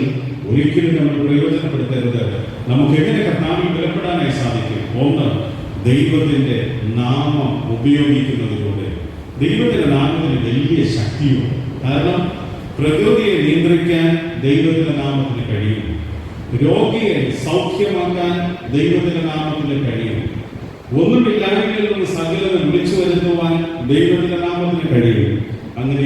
[SPEAKER 1] ഒരിക്കലും നമ്മൾ പ്രയോജനപ്പെടുത്തരുത്. നമുക്ക് എങ്ങനെ കർത്താവിൽ ബലപ്പെടാനായി സാധിക്കും? ഒന്ന്, ദൈവത്തിന്റെ നാമം ഉപയോഗിക്കുന്നതിലൂടെ. ദൈവത്തിന്റെ നാമത്തിന് വലിയ ശക്തിയുണ്ട്. കാരണം പ്രകൃതിയെ നിയന്ത്രിക്കാൻ ദൈവത്തിന്റെ നാമത്തിന് കഴിയും. രോഗിയെ സൗഖ്യമാക്കാൻ ദൈവത്തിന്റെ നാമത്തിന് കഴിയും. ഒന്നുമില്ലായ്മയിൽ നിന്ന് സകലത വിളിച്ചു വരുത്തുവാൻ ദൈവത്തിന്റെ നാമത്തിന് കഴിയും. അങ്ങനെ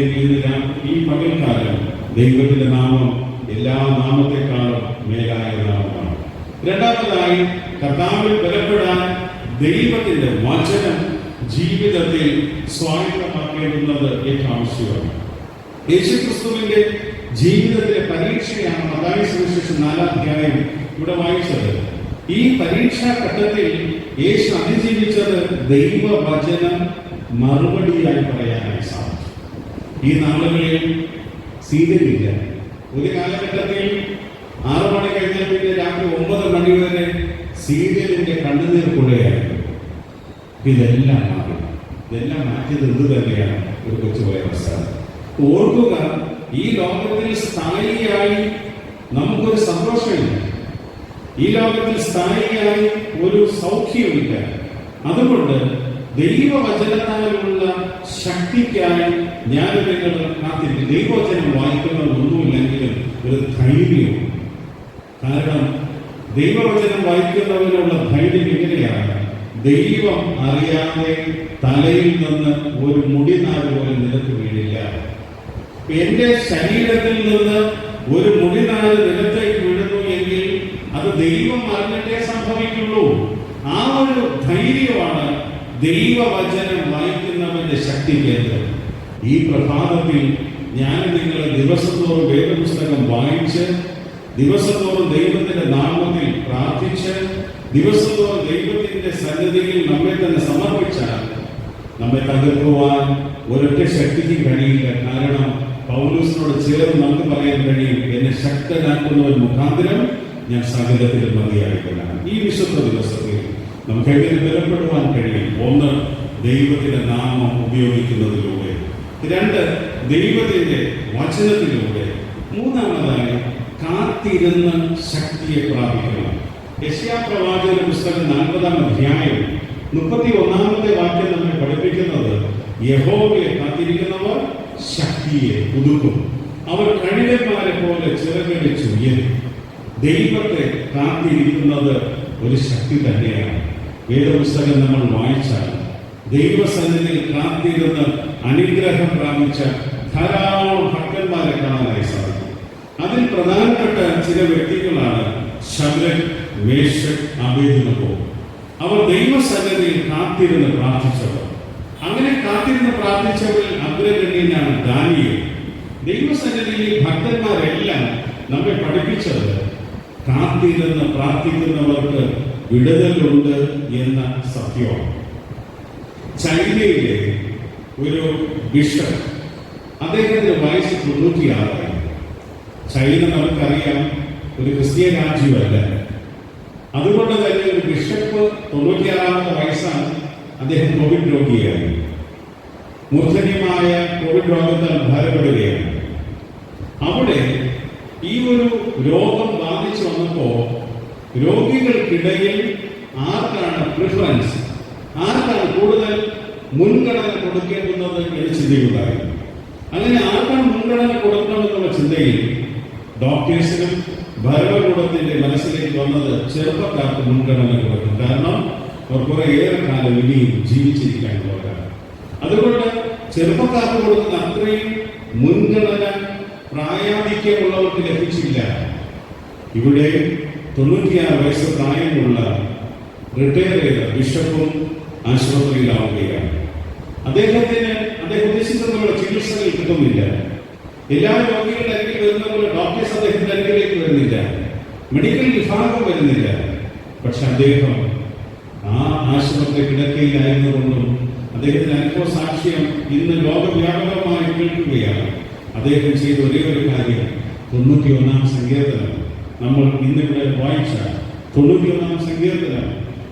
[SPEAKER 1] ഈ പകൽക്കാലം ദൈവത്തിന്റെ നാമം എല്ലാ നാമത്തെക്കാളും മേലായ നാമമാണ്. രണ്ടാമതായി, കർത്താവിൽ ബലപ്പെടാൻ ദൈവത്തിന്റെ വചനം ജീവിതത്തിൽ സ്വായത്തമാക്കേണ്ടുന്നത് ഏറ്റവും ആവശ്യമാണ്. യേശുക്രിസ്തുവിന്റെ ജീവിതത്തിലെ പരീക്ഷയാണ് മത്തായി സുവിശേഷം 4-ാം അധ്യായം ഇവിടെ വായിച്ചത്. ഈ പരീക്ഷാ ഘട്ടത്തിൽ യേശു അതിജീവിച്ചത് ദൈവവചനം മറുപടിയായി പറയാനായി സാധിച്ചു. ഈ നാളുകളിൽ സീരിയലില്ല. ഒരു കാലഘട്ടത്തിൽ 6 മണി കഴിഞ്ഞാൽ പിന്നെ രാത്രി 9 മണി വരെ സീരിയലിന്റെ കണ്ണുനീർ കൊള്ളുകയായിരുന്നു. ഇതെല്ലാം മാറി. ഇതെല്ലാം മാറ്റിയത് എന്ത് തന്നെയാണ്? ഒരു കൊച്ചുപോയ അവസ്ഥ. ഓർക്കുക, ഈ ലോകത്തിൽ സ്ഥായിയായി നമുക്കൊരു സന്തോഷമില്ല, ഈ ലോകത്തിൽ സ്ഥായിയായി ഒരു സൗഖ്യമില്ല. അതുകൊണ്ട് ദൈവവചനത്താലുള്ള ശക്തിക്കായി ഞാൻ നിങ്ങൾ കാത്തിരിക്കും. ദൈവവചനം വായിക്കുന്നതൊന്നുമില്ലെങ്കിലും ഒരു ധൈര്യവും. കാരണം ദൈവവചനം വായിക്കുന്നവനുള്ള ധൈര്യം എങ്ങനെയാണ്? ദൈവം അറിയാതെ തലയിൽ നിന്ന് ഒരു മുടിനാര് പോലും നിലത്ത് വീഴില്ല. എന്റെ ശരീരത്തിൽ നിന്ന് ഒരു മുടിനാര് നിലത്തേക്ക് വീഴുന്നു എങ്കിൽ അത് ദൈവം അറിഞ്ഞിട്ടേ സംഭവിക്കുള്ളൂ. ആ ഒരു ധൈര്യമാണ് ദൈവവചനം വായിക്കുന്നവന്റെ ശക്തി കേന്ദ്രം. ഈ പ്രഭാതത്തിൽ ഞാൻ നിങ്ങൾ ദിവസത്തോറും വേദപുസ്തകം വായിച്ച്, ദിവസത്തോറും ദൈവത്തിന്റെ നാമത്തിൽ പ്രാർത്ഥിച്ച്, ദിവസത്തോറും ദൈവത്തിന്റെ സന്നിധിയിൽ നമ്മെ തന്നെ സമർപ്പിച്ചാൽ നമ്മെ തകർക്കുവാൻ ഒരൊറ്റ ശക്തിക്ക് കഴിയില്ല. കാരണം പൗലോസിനോട് ചേർന്ന് നമുക്ക് പറയാൻ കഴിയും, എന്നെ ശക്തനാക്കുന്നവൻ മുഖാന്തരം ഞാൻ സകലത്തിലും മതിയായിക്കൊള്ളാം. ഈ വിശുദ്ധ ദിവസത്തിൽ നമുക്ക് എങ്ങനെ ബലപ്പെടുവാൻ കഴിയും? ഒന്ന്, ദൈവത്തിന്റെ നാമം ഉപയോഗിക്കുന്നതിലൂടെ. 2, ദൈവത്തിന്റെ വചനത്തിലൂടെ. 3-ാമതായി, കാത്തിരുന്ന് ശക്തിയെ പ്രാപിക്കണം. യെശയ്യാ പ്രവാചകന്റെ പുസ്തകം 40-ാം അധ്യായം 31-ാമത്തെ വാക്യം നമ്മെ പഠിപ്പിക്കുന്നത്, യഹോവയെ കാത്തിരിക്കുന്നവർ ശക്തിയെ പുതുക്കും, അവർ കഴുകന്മാരെ പോലെ ചിറകടിച്ചുയരും. ദൈവത്തെ കാത്തിരിക്കുന്നത് ഒരു ശക്തി തന്നെയാണ്. വേദപുസ്തകം നമ്മൾ വായിച്ചാൽ ദൈവസന്നിധിയിൽ കാത്തിരുന്ന് അനുഗ്രഹം പ്രാപിച്ച ധാരാളം ഭക്തന്മാരെ കാണാനായി സാധിക്കും. അതിൽ പ്രധാനപ്പെട്ട ചില വ്യക്തികളാണ് ശദ്രക്, മേശക്, അബേദ്നെഗോ. അവർ ദൈവസന്നിധിയിൽ കാത്തിരുന്ന് പ്രാർത്ഥിച്ചവർ. അങ്ങനെ കാത്തിരുന്ന് പ്രാർത്ഥിച്ചവരിൽ അഗ്രഗണ്യനാണ് ദാനിയേൽ. ദൈവസന്നിധിയിൽ ഭക്തന്മാരെല്ലാം നമ്മെ പഠിപ്പിച്ചത് കാത്തിരുന്ന് പ്രാർത്ഥിക്കുന്നവർക്ക് വിടുതലുണ്ട് എന്ന സത്യമാണ്. ചൈനയിലെ ഒരു ബിഷപ്പ്, അദ്ദേഹത്തിന്റെ വയസ്സ് 96. ചൈന നമുക്കറിയാം ഒരു ക്രിസ്തീയ രാജ്യമല്ല. അതുകൊണ്ട് തന്നെ ഒരു ബിഷപ്പ് 96-ാമത്തെ വയസ്സാണ്. അദ്ദേഹം കോവിഡ് രോഗിയായി, മൂർധന്യമായ കോവിഡ് രോഗത്താൽ ഭാരപ്പെടുകയാണ്. അവിടെ ഈ ഒരു രോഗം ബാധിച്ചു വന്നപ്പോ രോഗികൾക്കിടയിൽ ആർക്കാണ് പ്രിഫറൻസ്, ആർക്കാണ് കൂടുതൽ മുൻഗണന കൊടുക്കേണ്ടുന്നത് എന്ന് ചിന്തയുണ്ടായി. അങ്ങനെ ആർക്കാണ് മുൻഗണന കൊടുക്കണമെന്നുള്ള ചിന്തയിൽ ഡോക്ടേഴ്സിനും ഭരണകൂടത്തിന്റെ മനസ്സിലേക്ക് വന്നത് ചെറുപ്പക്കാർക്ക് മുൻഗണന കൊടുക്കും. കാരണം അവർ കുറെ ഏറെ കാലം ഇനിയും ജീവിച്ചിരിക്കാനുള്ളവരാണ്. അതുകൊണ്ട് ചെറുപ്പക്കാർക്ക് കൊടുക്കുന്ന അത്രയും മുൻഗണന പ്രായാധിക്യമുള്ളവർക്ക് ലഭിച്ചില്ല. ഇവിടെ 96 വയസ്സ് പ്രായമുള്ള റിട്ടയർ ചെയ്ത ബിഷപ്പും ആശുപത്രിയിലാവുകയാണ്. അദ്ദേഹം ഉദ്ദേശിച്ചതുപോലെ ചികിത്സകൾ കിട്ടുന്നില്ല. എല്ലാ രോഗികളുടെ അരികിൽ വരുന്ന പോലെ ഡോക്ടേഴ്സ് അദ്ദേഹത്തിന്റെ അരികിലേക്ക് വരുന്നില്ല, മെഡിക്കൽ വിഭാഗം വരുന്നില്ല. പക്ഷെ അദ്ദേഹം ആ ആശുപത്രി കിടക്കയിലായിരുന്നുകൊണ്ടും അദ്ദേഹത്തിന്റെ അനുഭവ സാക്ഷ്യം ഇന്ന് ലോകവ്യാപകമായി കേൾക്കുകയാണ്. അദ്ദേഹം ചെയ്ത ഒരേ ഒരു കാര്യം 91-ാം സങ്കീർത്തനം, നമ്മൾ ഇന്നിവിടെ വായിച്ച 91-ാം സങ്കീർത്തനം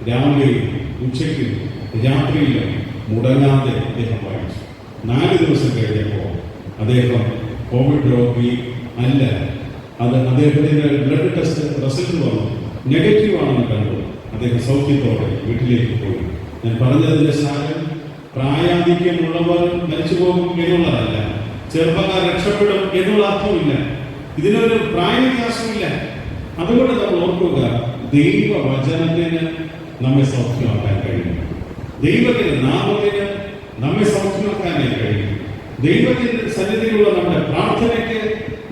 [SPEAKER 1] രാവിലെയും ഉച്ചയ്ക്കും രാത്രിയിലും മുടങ്ങാതെ അദ്ദേഹം വായിച്ചു. 4 ദിവസം കഴിഞ്ഞപ്പോൾ അദ്ദേഹം കോവിഡ് രോഗി അല്ല. അത് അദ്ദേഹത്തിന്റെ ബ്ലഡ് ടെസ്റ്റ് റിസൾട്ട് വന്നു, നെഗറ്റീവ് ആണെന്ന് കണ്ടു. അദ്ദേഹം സൗഖ്യത്തോടെ വീട്ടിലേക്ക് പോയി. ഞാൻ പറഞ്ഞതിന്റെ സാരം പ്രായാധിക്യമുള്ളവർ മരിച്ചു പോകും എന്നുള്ളതല്ല, ചെറുപ്പക്കാർ രക്ഷപ്പെടും എന്നുള്ള അർത്ഥമില്ല. ഇതിനൊരു പ്രായവ്യത്യാസമില്ല. അതുകൊണ്ട് നമ്മൾ ഓർക്കുക, ദൈവവചനത്തിന് നമ്മെ സൗഖ്യമാക്കാൻ കഴിയും. ദൈവത്തിന്റെ നാമത്തിന് നമ്മെ സൗഖ്യമാക്കാനായി കഴിയും. ദൈവത്തിന്റെ സന്നിധിയിലുള്ള നമ്മുടെ പ്രാർത്ഥനയ്ക്ക്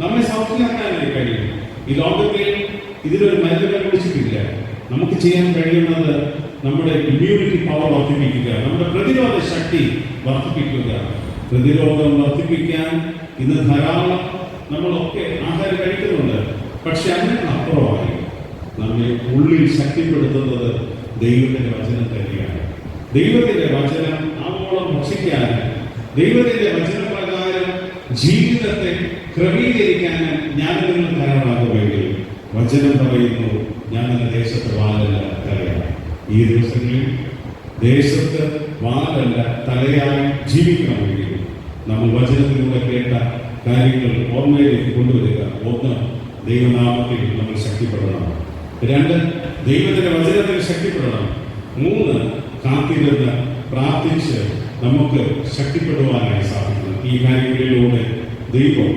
[SPEAKER 1] നമ്മെ സൗഖ്യമാക്കാനായി കഴിയും. ഈ ലോകത്തിൽ ഇതിലൊരു മരുന്ന് കണ്ടുപിടിച്ചിട്ടില്ല. നമുക്ക് ചെയ്യാൻ കഴിയുന്നത് നമ്മുടെ ഇമ്മ്യൂണിറ്റി പവർ വർദ്ധിപ്പിക്കുക, നമ്മുടെ പ്രതിരോധ ശക്തി വർദ്ധിപ്പിക്കുക. പ്രതിരോധം വർദ്ധിപ്പിക്കാൻ ഇന്ന് ധാരാളം നമ്മളൊക്കെ ആഹാരം കഴിക്കുന്നുണ്ട്. പക്ഷെ അതിന് അപ്പുറമായി നമ്മെ ഉള്ളിൽ ശക്തിപ്പെടുത്തുന്നത് ദൈവത്തിന്റെ വചനം തന്നെയാണ്. ദൈവത്തിന്റെ വചനം ആവോളം ഭക്ഷിക്കാനും ദൈവത്തിന്റെ വചനപ്രകാരം ജീവിതത്തെ ക്രമീകരിക്കാനും ഞാൻ നിങ്ങൾ തയ്യാറാകുമെങ്കിൽ വചനം പറയുന്നു, ഞാൻ എന്റെ ദേശത്ത് വാലല്ല തലയാണ്. ഈ ദിവസങ്ങളിൽ ദേശത്ത് വാലല്ല തലയായി ജീവിക്കണമെങ്കിൽ നമ്മൾ വചനത്തിലൂടെ കേട്ട കാര്യങ്ങൾ ഓർമ്മയിലേക്ക് കൊണ്ടുവരിക. 1, ദൈവനാമത്തിൽ നമ്മൾ ശക്തിപ്പെടണം. 2, ദൈവത്തിന്റെ വചനത്തിൽ ശക്തിപ്പെടണം. 3, കാത്തിരുന്ന് പ്രാർത്ഥിച്ച് നമുക്ക് ശക്തിപ്പെടുവാനായി സാധിക്കണം. ഈ കാര്യങ്ങളിലൂടെ ദൈവം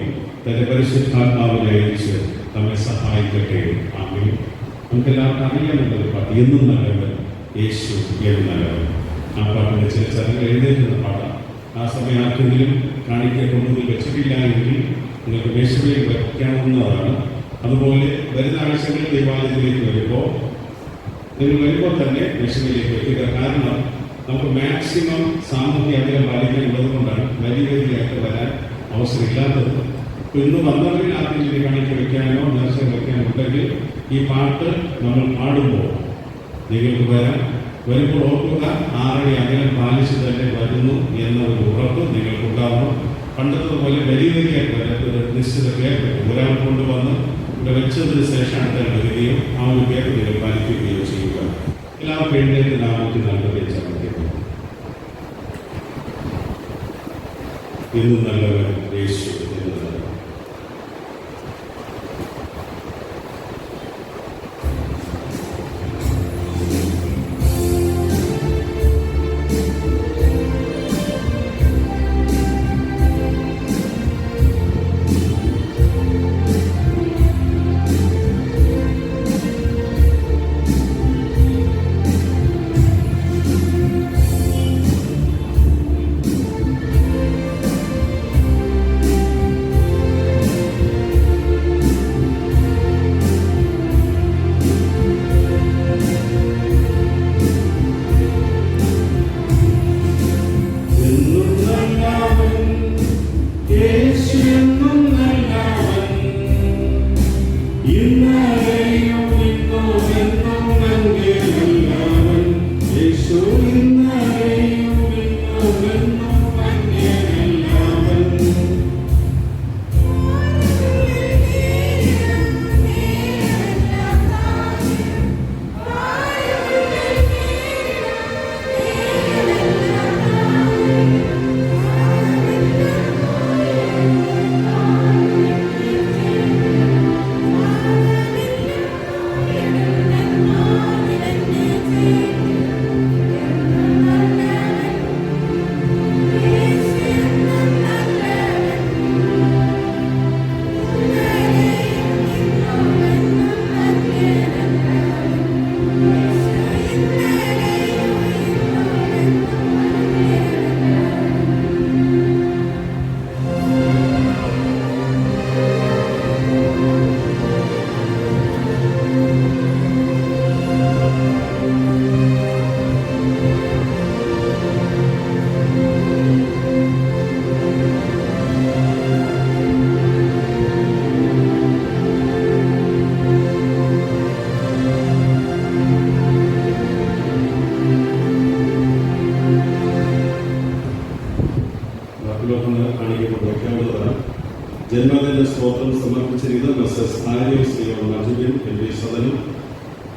[SPEAKER 1] തന്റെ പരിശുദ്ധാത്മാവിനെ അയച്ച് നമ്മെ സഹായിക്കട്ടെ. ആമേൻ. നമുക്കെല്ലാവർക്കും അറിയാനുള്ളത് പാട്ട്, എന്നും നല്ലവൻ യേശു എന്നും നല്ലവൻ. ആ പാട്ടിന്റെ ചില ചടങ്ങുകൾ എഴുന്നേറ്റുന്ന പാടാം. ആ സമയം ആർക്കെങ്കിലും കാണിക്ക കൊണ്ടുപോയി വെച്ചിട്ടില്ല എങ്കിൽ നിങ്ങൾക്ക് മേശയിൽ വയ്ക്കാവുന്നതാണ്. അതുപോലെ വരുന്ന ആഴ്ചകളിൽ ദൈവാലയത്തിലേക്ക് വരുമ്പോൾ തന്നെ മേശയിലേക്ക് വെക്കുക. കാരണം നമുക്ക് മാക്സിമം സാമൂഹ്യ അകലം പാലിക്കാനുള്ളത് കൊണ്ടാണ് വലിയവരിലേക്ക് വരാൻ അവസരമില്ലാത്തത്. ഇന്ന് വന്നവരിൽ ആർക്കെങ്കിലും കാണിക്ക വെക്കാനോ നേർച്ച വെക്കാനോ ഉണ്ടെങ്കിൽ ഈ പാട്ട് നമ്മൾ പാടുമ്പോൾ നിങ്ങൾക്ക് വരാം. വരുമ്പോൾ ഓർക്കുക, 6 അകലം പാലിച്ച് തന്നെ വരുന്നു എന്ന ഒരു ഉറപ്പ് നിങ്ങൾക്കുണ്ടാവണം. പണ്ടത്തതുപോലെ വലിയവരിയായിട്ട് വരരുത്. നിശ്ചിത കേട്ട് ഒരാൾ കൊണ്ടുവന്ന് ഇവിടെ വെച്ചതിന് ശേഷം അടുത്ത വരികയോ ആ ഒരു കേട്ട് നിങ്ങൾ പാലിക്കുകയോ ചെയ്യുക. എല്ലാവർക്കും എഴുന്നേറ്റ് നാമത്തിൽ നല്ലവരെ ചമയ്ക്കുന്നു. ഇന്നും നല്ലവൻ യേശു എന്നതാണ്.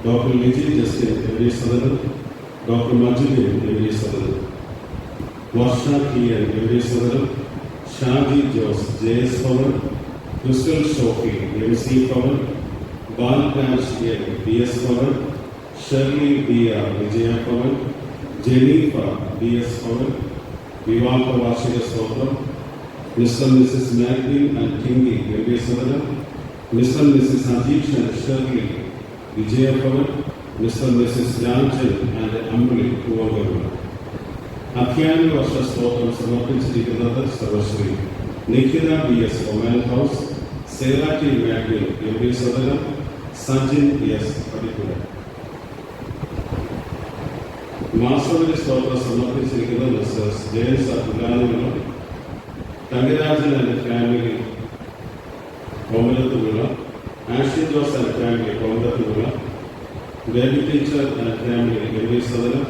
[SPEAKER 1] Doctor Liji Justin MV. Sadanam, doctor Majudin MV. Sadanam, Varsha Kiyan MV. Sadanam, Shaji Jose JS. Bhavan, Crystal Shofi MC. Bhavan, Balaraj N PS. Bhavan, Shirley BR. Vijaya Bhavan, Jenifa BS. Bhavan. വിവാഹ വാർഷിക സ്തോത്രം Mr Mrs Magwin and Kinki MV. Sadanam, Mr Mrs Ajeesh and Shirley Vijaya Bhavan, Mr Mrs Rajan and Ambili പൂവകങ്ങൾ. അധ്യയന വർഷ സ്തോത്രം സമർപ്പിച്ചിരിക്കുന്നത് സർവശ്രീ Nikhita BS. Oman house, Sera T മാഗ്വിൻ MV. Sadanam, Sajin S. Padippura. മാസവരി സ്തോത്രം സമർപ്പിച്ചിരിക്കുന്നത് മിസ്റ്റേഴ്സ് ജെയിംസ് അബ്ദുലാനിമല, തങ്കരാജൻ ആൻഡ് ഫാമിലി കോമലത്തുമുള്ള, ആഷി ജോസ് ആൻഡ് ഫാമിലി കോമലത്തുമുള്ള, baby teacher and family MV. Sadanam,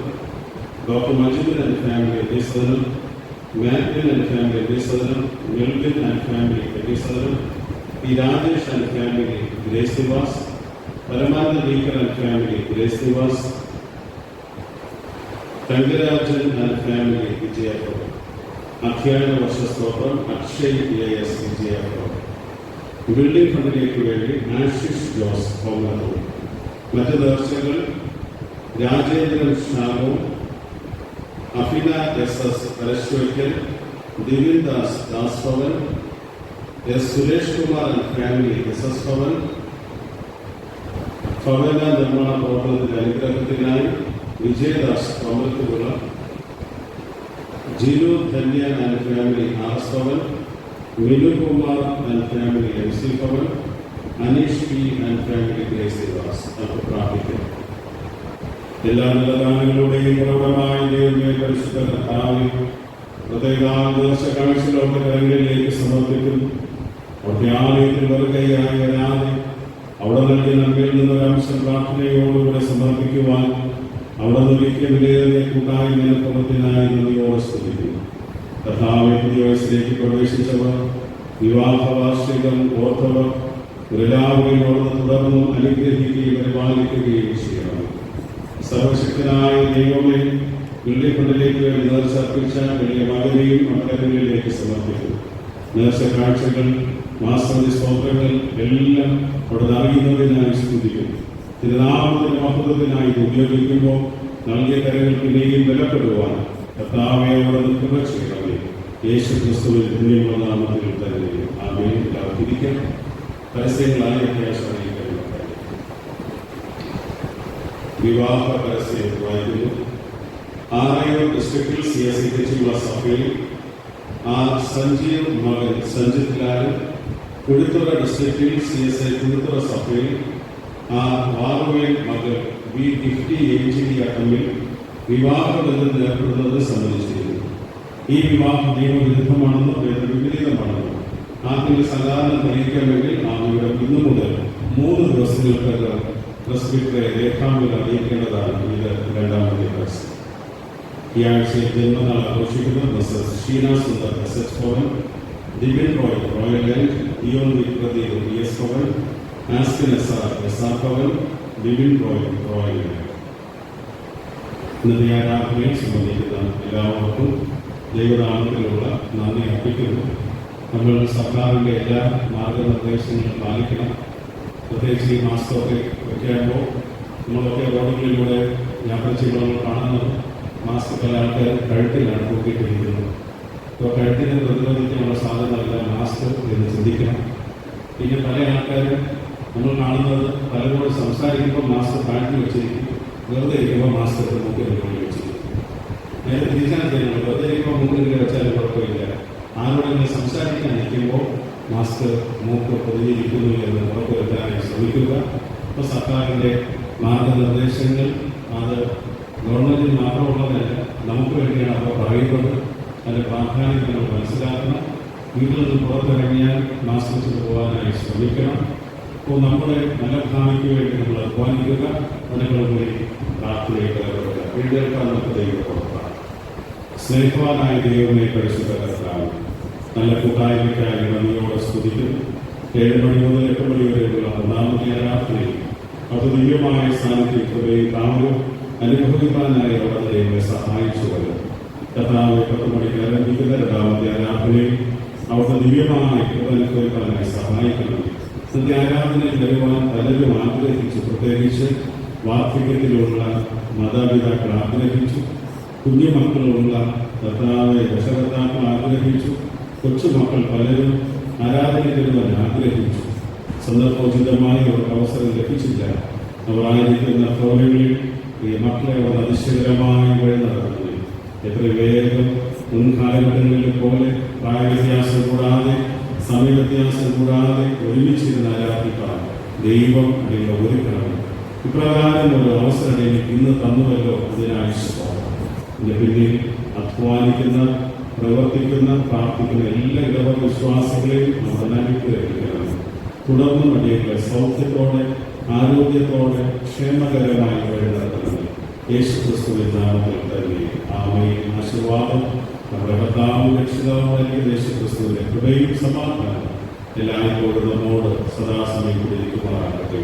[SPEAKER 1] doctor Majudin and family MV. Sadanam, Magwin and family MV. Sadanam, Melvin and family MV. Sadanam, P. Rajesh and family Grace Nivas, Paramananda ലീക്കർ and family Grace Nivas, Thankarajan and family Vijayapuram. അധ്യയന വർഷ സ്തോത്രം Akshay എ.എസ്. Vijayapuram. Building ഫണ്ടിലേക്ക് വേണ്ടി ആശിഷ് ജോസ് കോമലത്തൂർ. മറ്റ് നേർച്ചകൾ Rajendran Shamu, Afina SS. Parashvaykkal, Divin Das Das Bhavan, S. Suresh Kumar and family SS. Bhavan. ഭവന നിർമ്മാണ പ്രവർത്തനത്തിന്റെ അനുഗ്രഹത്തിനായി വിജയദാസ് കോമലത്തുമുള്ള, Jinu Dhanya and family RS. Bhavan, Minukumar and family MC. Bhavan, Aneesh P and family Grace Nivas. നമുക്ക് പ്രാർത്ഥിക്കാം. എല്ലാ നിലദാനങ്ങളുടെയും പ്രബലമായ ദൈവമേ പരിശുദ്ധ കർത്താവേ, പ്രത്യേകാന്തർശ കാഴ്ചകളുടെ കരങ്ങളിലേക്ക് സമർപ്പിക്കുന്നു. അവിടുത്തെ ആലയത്തിൽ വെറുകയായി വരാതെ അവിടെ നൽകിയ നമ്മിൽ നിന്നൊരംശം പ്രാർത്ഥനയോടുകൂടെ സമർപ്പിക്കുവാൻ അവിടെ നിർമ്മിക്കുക വിലയേറിയ കൂട്ടായി നിലപ്രമത്തിനായി നന്ദിയോടെ സ്തുതിക്കുന്നു. കർത്താവേ, പുതിയ വയസ്സിലേക്ക് പ്രവേശിച്ചവർ, വിവാഹ വാർഷികം ഓർത്തവർ എല്ലാവരെയും അവിടുന്ന് തുടർന്നും അനുഗ്രഹിക്കുകയും പരിപാലിക്കുകയും ചെയ്യണം. സർവശക്തനായ ദൈവമേ, വെള്ളിപ്പണ്ടിലേക്ക് വേണ്ടി നേർച്ചർപ്പിച്ച വലിയ മകനെയും മക്കളിലേക്ക് സമർപ്പിക്കുന്നു. നേർച്ച കാഴ്ചകൾ, മാസവരി സ്തോത്രങ്ങൾ എല്ലാം അവിടെ അറിയുന്നതിനായി സ്തുതിക്കുന്നു. തിരുനാമത്തിന്റെ മഹത്വത്തിനായി ഉപയോഗിക്കുമ്പോൾ നൽകിയ കരങ്ങൾ പിന്നെയും ബലപ്പെടുവാൻ കർത്താവേ അവിടെ കൃപ ചെയ്യണമേ. യേശു ക്രിസ്തുവിൽ പുണ്യമുള്ള നാമത്തിൽ തന്നെ ആമേൻ. ഇരിക്കാം. പരസ്യങ്ങളായ വിവാഹ പരസ്യം വായിക്കുന്നു. ആറയൂർ ഡിസ്ട്രിക്റ്റിൽ CSCTയുള്ള സഭയിൽ സഞ്ജീവ് മകൻ സഞ്ജിത് ലാൽ, കുഴുത്തുറ ഡിസ്ട്രിക്റ്റിൽ CSI കുഴുത്തുറ സഭയിൽ വാറുവേൽ മകൾ വി ഗിഫ്റ്റി എഞ്ചിനിയർ തമ്മിൽ വിവാഹബന്ധത്തിൽ ഏർപ്പെടുന്നത് സംബന്ധിച്ചിരിക്കുന്നു. ഈ വിവാഹം നിയമവിരുദ്ധമാണെന്നും വിപരീതമാണെന്നും ആർക്കെങ്കിലും സാധാരണ തെളിയിക്കാമെങ്കിൽ ആ വിവരം ഇന്നു മുതൽ 3 ദിവസങ്ങൾക്കകം പ്രസ്ക്രിപ്റ്ററെ രേഖാമൂലം അറിയിക്കേണ്ടതാണ്. ഇത് രണ്ടാമത്തെ പരസ്യം. ഈ ആഴ്ചയിൽ ജന്മനാൾ ആഘോഷിക്കുന്ന Mrs Sheena Sundar SH. Bhavan, Dibin royal royal land, Eon Vipradeep PS. Bhavan, Askin SR. Bhavan, Bibin royal royal land. ഇന്നത്തെ ആരാധനയെ സംബന്ധിക്കുന്ന എല്ലാവർക്കും ദൈവനാമത്തിലുള്ള നന്ദി അർപ്പിക്കുന്നു. നമ്മൾ സർക്കാരിൻ്റെ എല്ലാ മാർഗനിർദ്ദേശങ്ങളും പാലിക്കണം. പ്രത്യേകിച്ച് ഈ മാസമൊക്കെ വയ്ക്കുമ്പോൾ നമ്മളൊക്കെ റോഡുകളിലൂടെ യാത്ര ചെയ്യുമ്പോൾ കാണുന്നത് മാസ്ക് പല ആൾക്കാർ കഴുത്തിലാണ് തൂക്കിയിട്ടിരിക്കുന്നത്. അപ്പോൾ കഴുത്തിനെ പ്രതിരോധിക്കാനുള്ള സാധ്യതയല്ല മാസ്ക് എന്ന് ചിന്തിക്കണം. പിന്നെ പല ആൾക്കാരും നമ്മൾ കാണുന്നത് പലരോട് സംസാരിക്കുമ്പോൾ മാസ്ക് താഴ്ത്തി വെച്ചിരിക്കും, വെറുതെ ഇരിക്കുമ്പോൾ മാസ്ക് മൂക്കിൽ വെച്ചിരിക്കും. നേരെ തിരിച്ചാൽ ചെയ്യുന്നത് വെറുതെ ഇരിക്കുമ്പോൾ മൂക്കിൽ വെച്ചാലും കുഴപ്പമില്ല. ആരോടെങ്കിലും സംസാരിക്കാൻ നിൽക്കുമ്പോൾ മാസ്ക് മൂക്ക് പൊതിഞ്ഞിരിക്കുന്നു എന്ന് ഉറപ്പുവരുത്താനായി ശ്രമിക്കുക. അപ്പോൾ സർക്കാരിൻ്റെ മാർഗനിർദ്ദേശങ്ങൾ അത് ഗവൺമെൻറ്റിന് മാത്രമുള്ളതല്ല, നമുക്ക് വേണ്ടിയാണ് അവർ പറയുന്നത്. അതിൻ്റെ പ്രാധാന്യം നമ്മൾ മനസ്സിലാക്കണം. വീട്ടിൽ നിന്ന് പുറത്തിറങ്ങിയാൽ മാസ്ക് വെച്ചിട്ട് പോകാനായി ശ്രമിക്കണം. അപ്പോൾ നമ്മുടെ നല്ല ഭാവിക്ക് വേണ്ടി നമ്മൾ അധ്വാനിക്കുക. അതിനുകൂടി പ്രാർത്ഥനയിൽ ഏർപ്പെടുക. വീടുകൾക്കാണ് നമുക്ക് ദൈവം കൊടുക്കാം. സ്നേഹവാനായ ദൈവമേ പരിശുദ്ധ കർത്താവ്, നല്ല കൂട്ടായ്മയ്ക്കായി നന്ദിയോടെ സ്തുതിക്കുന്നു. 7 മണി മുതൽ 8 മണി വരെയുള്ള ഒന്നാമത്തെ ആരാധനയിൽ അത് ദിവ്യമായ സാന്നിധ്യം കൃപയും കാവലും അനുഭവിക്കാനായി അവിടെ എന്നെ സഹായിച്ചു വരും. കർത്താവ് 10 മണിക്ക് ആരംഭിക്കുന്ന രണ്ടാമത്തെ ആരാധനയിൽ അവിടുത്തെ ദിവ്യമായി കൃപ അനുഭവിക്കാനായി സഹായിക്കണം. ഇന്നത്തെ ആരാധനയിൽ വരുവാൻ പലരും ആഗ്രഹിച്ചു. പ്രത്യേകിച്ച് വാർദ്ധക്യത്തിലുള്ള മാതാപിതാക്കൾ ആഗ്രഹിച്ചു, കുഞ്ഞുമക്കളുള്ള കർത്താവ് രക്ഷകർത്താക്കൾ ആഗ്രഹിച്ചു, കൊച്ചുമക്കൾ പലരും ആരാധനയ്ക്ക് വരുവാൻ ആഗ്രഹിച്ചു. സന്ദർഭോചിതമായി അവർക്ക് അവസരം ലഭിച്ചില്ല. അവർ ആയിരിക്കുന്ന ഭവനങ്ങളിൽ ഈ മക്കളെ അവർ അതിശയകരമായി വഴി നടത്തുന്നു. എത്ര വേഗം മുൻകാലഘട്ടങ്ങളിലെ പോലെ പ്രായവ്യത്യാസം കൂടാതെ സമയവ്യത്യാസം കൂടാതെ ഒരുമിച്ചിരുന്ന് ആരാധിക്കാൻ ദൈവം അതിനെ ഒരുക്കണം. ഇപ്രകാരം ഒരു അവസരം എനിക്ക് ഇന്ന് തന്നുവല്ലോ, അതിനായി ഇതിന്റെ പിന്നിൽ അധ്വാനിക്കുന്ന, പ്രവർത്തിക്കുന്ന, പ്രാർത്ഥിക്കുന്ന എല്ലാ ഇടവക വിശ്വാസികളെയും നമ്മൾ അനുഗ്രഹിക്കണം. തുടർന്നും അടിയങ്ങളെ സൗഖ്യത്തോടെ, ആരോഗ്യത്തോടെ, ക്ഷേമകരമായി വഴി നടത്തണം. യേശുക്രിസ്തുവിൻ നാമത്തിൽ തന്നെ ആമേൻ. ആശീർവാദം നമ്മുടെ കർത്താവും രക്ഷിതാവുമായ യേശുക്രിസ്തുവിന്റെ കൃപയും സമാധാനം എല്ലായ്പ്പോഴും നമ്മോട് സദാസമയം ഇരിക്കുമാറാകട്ടെ.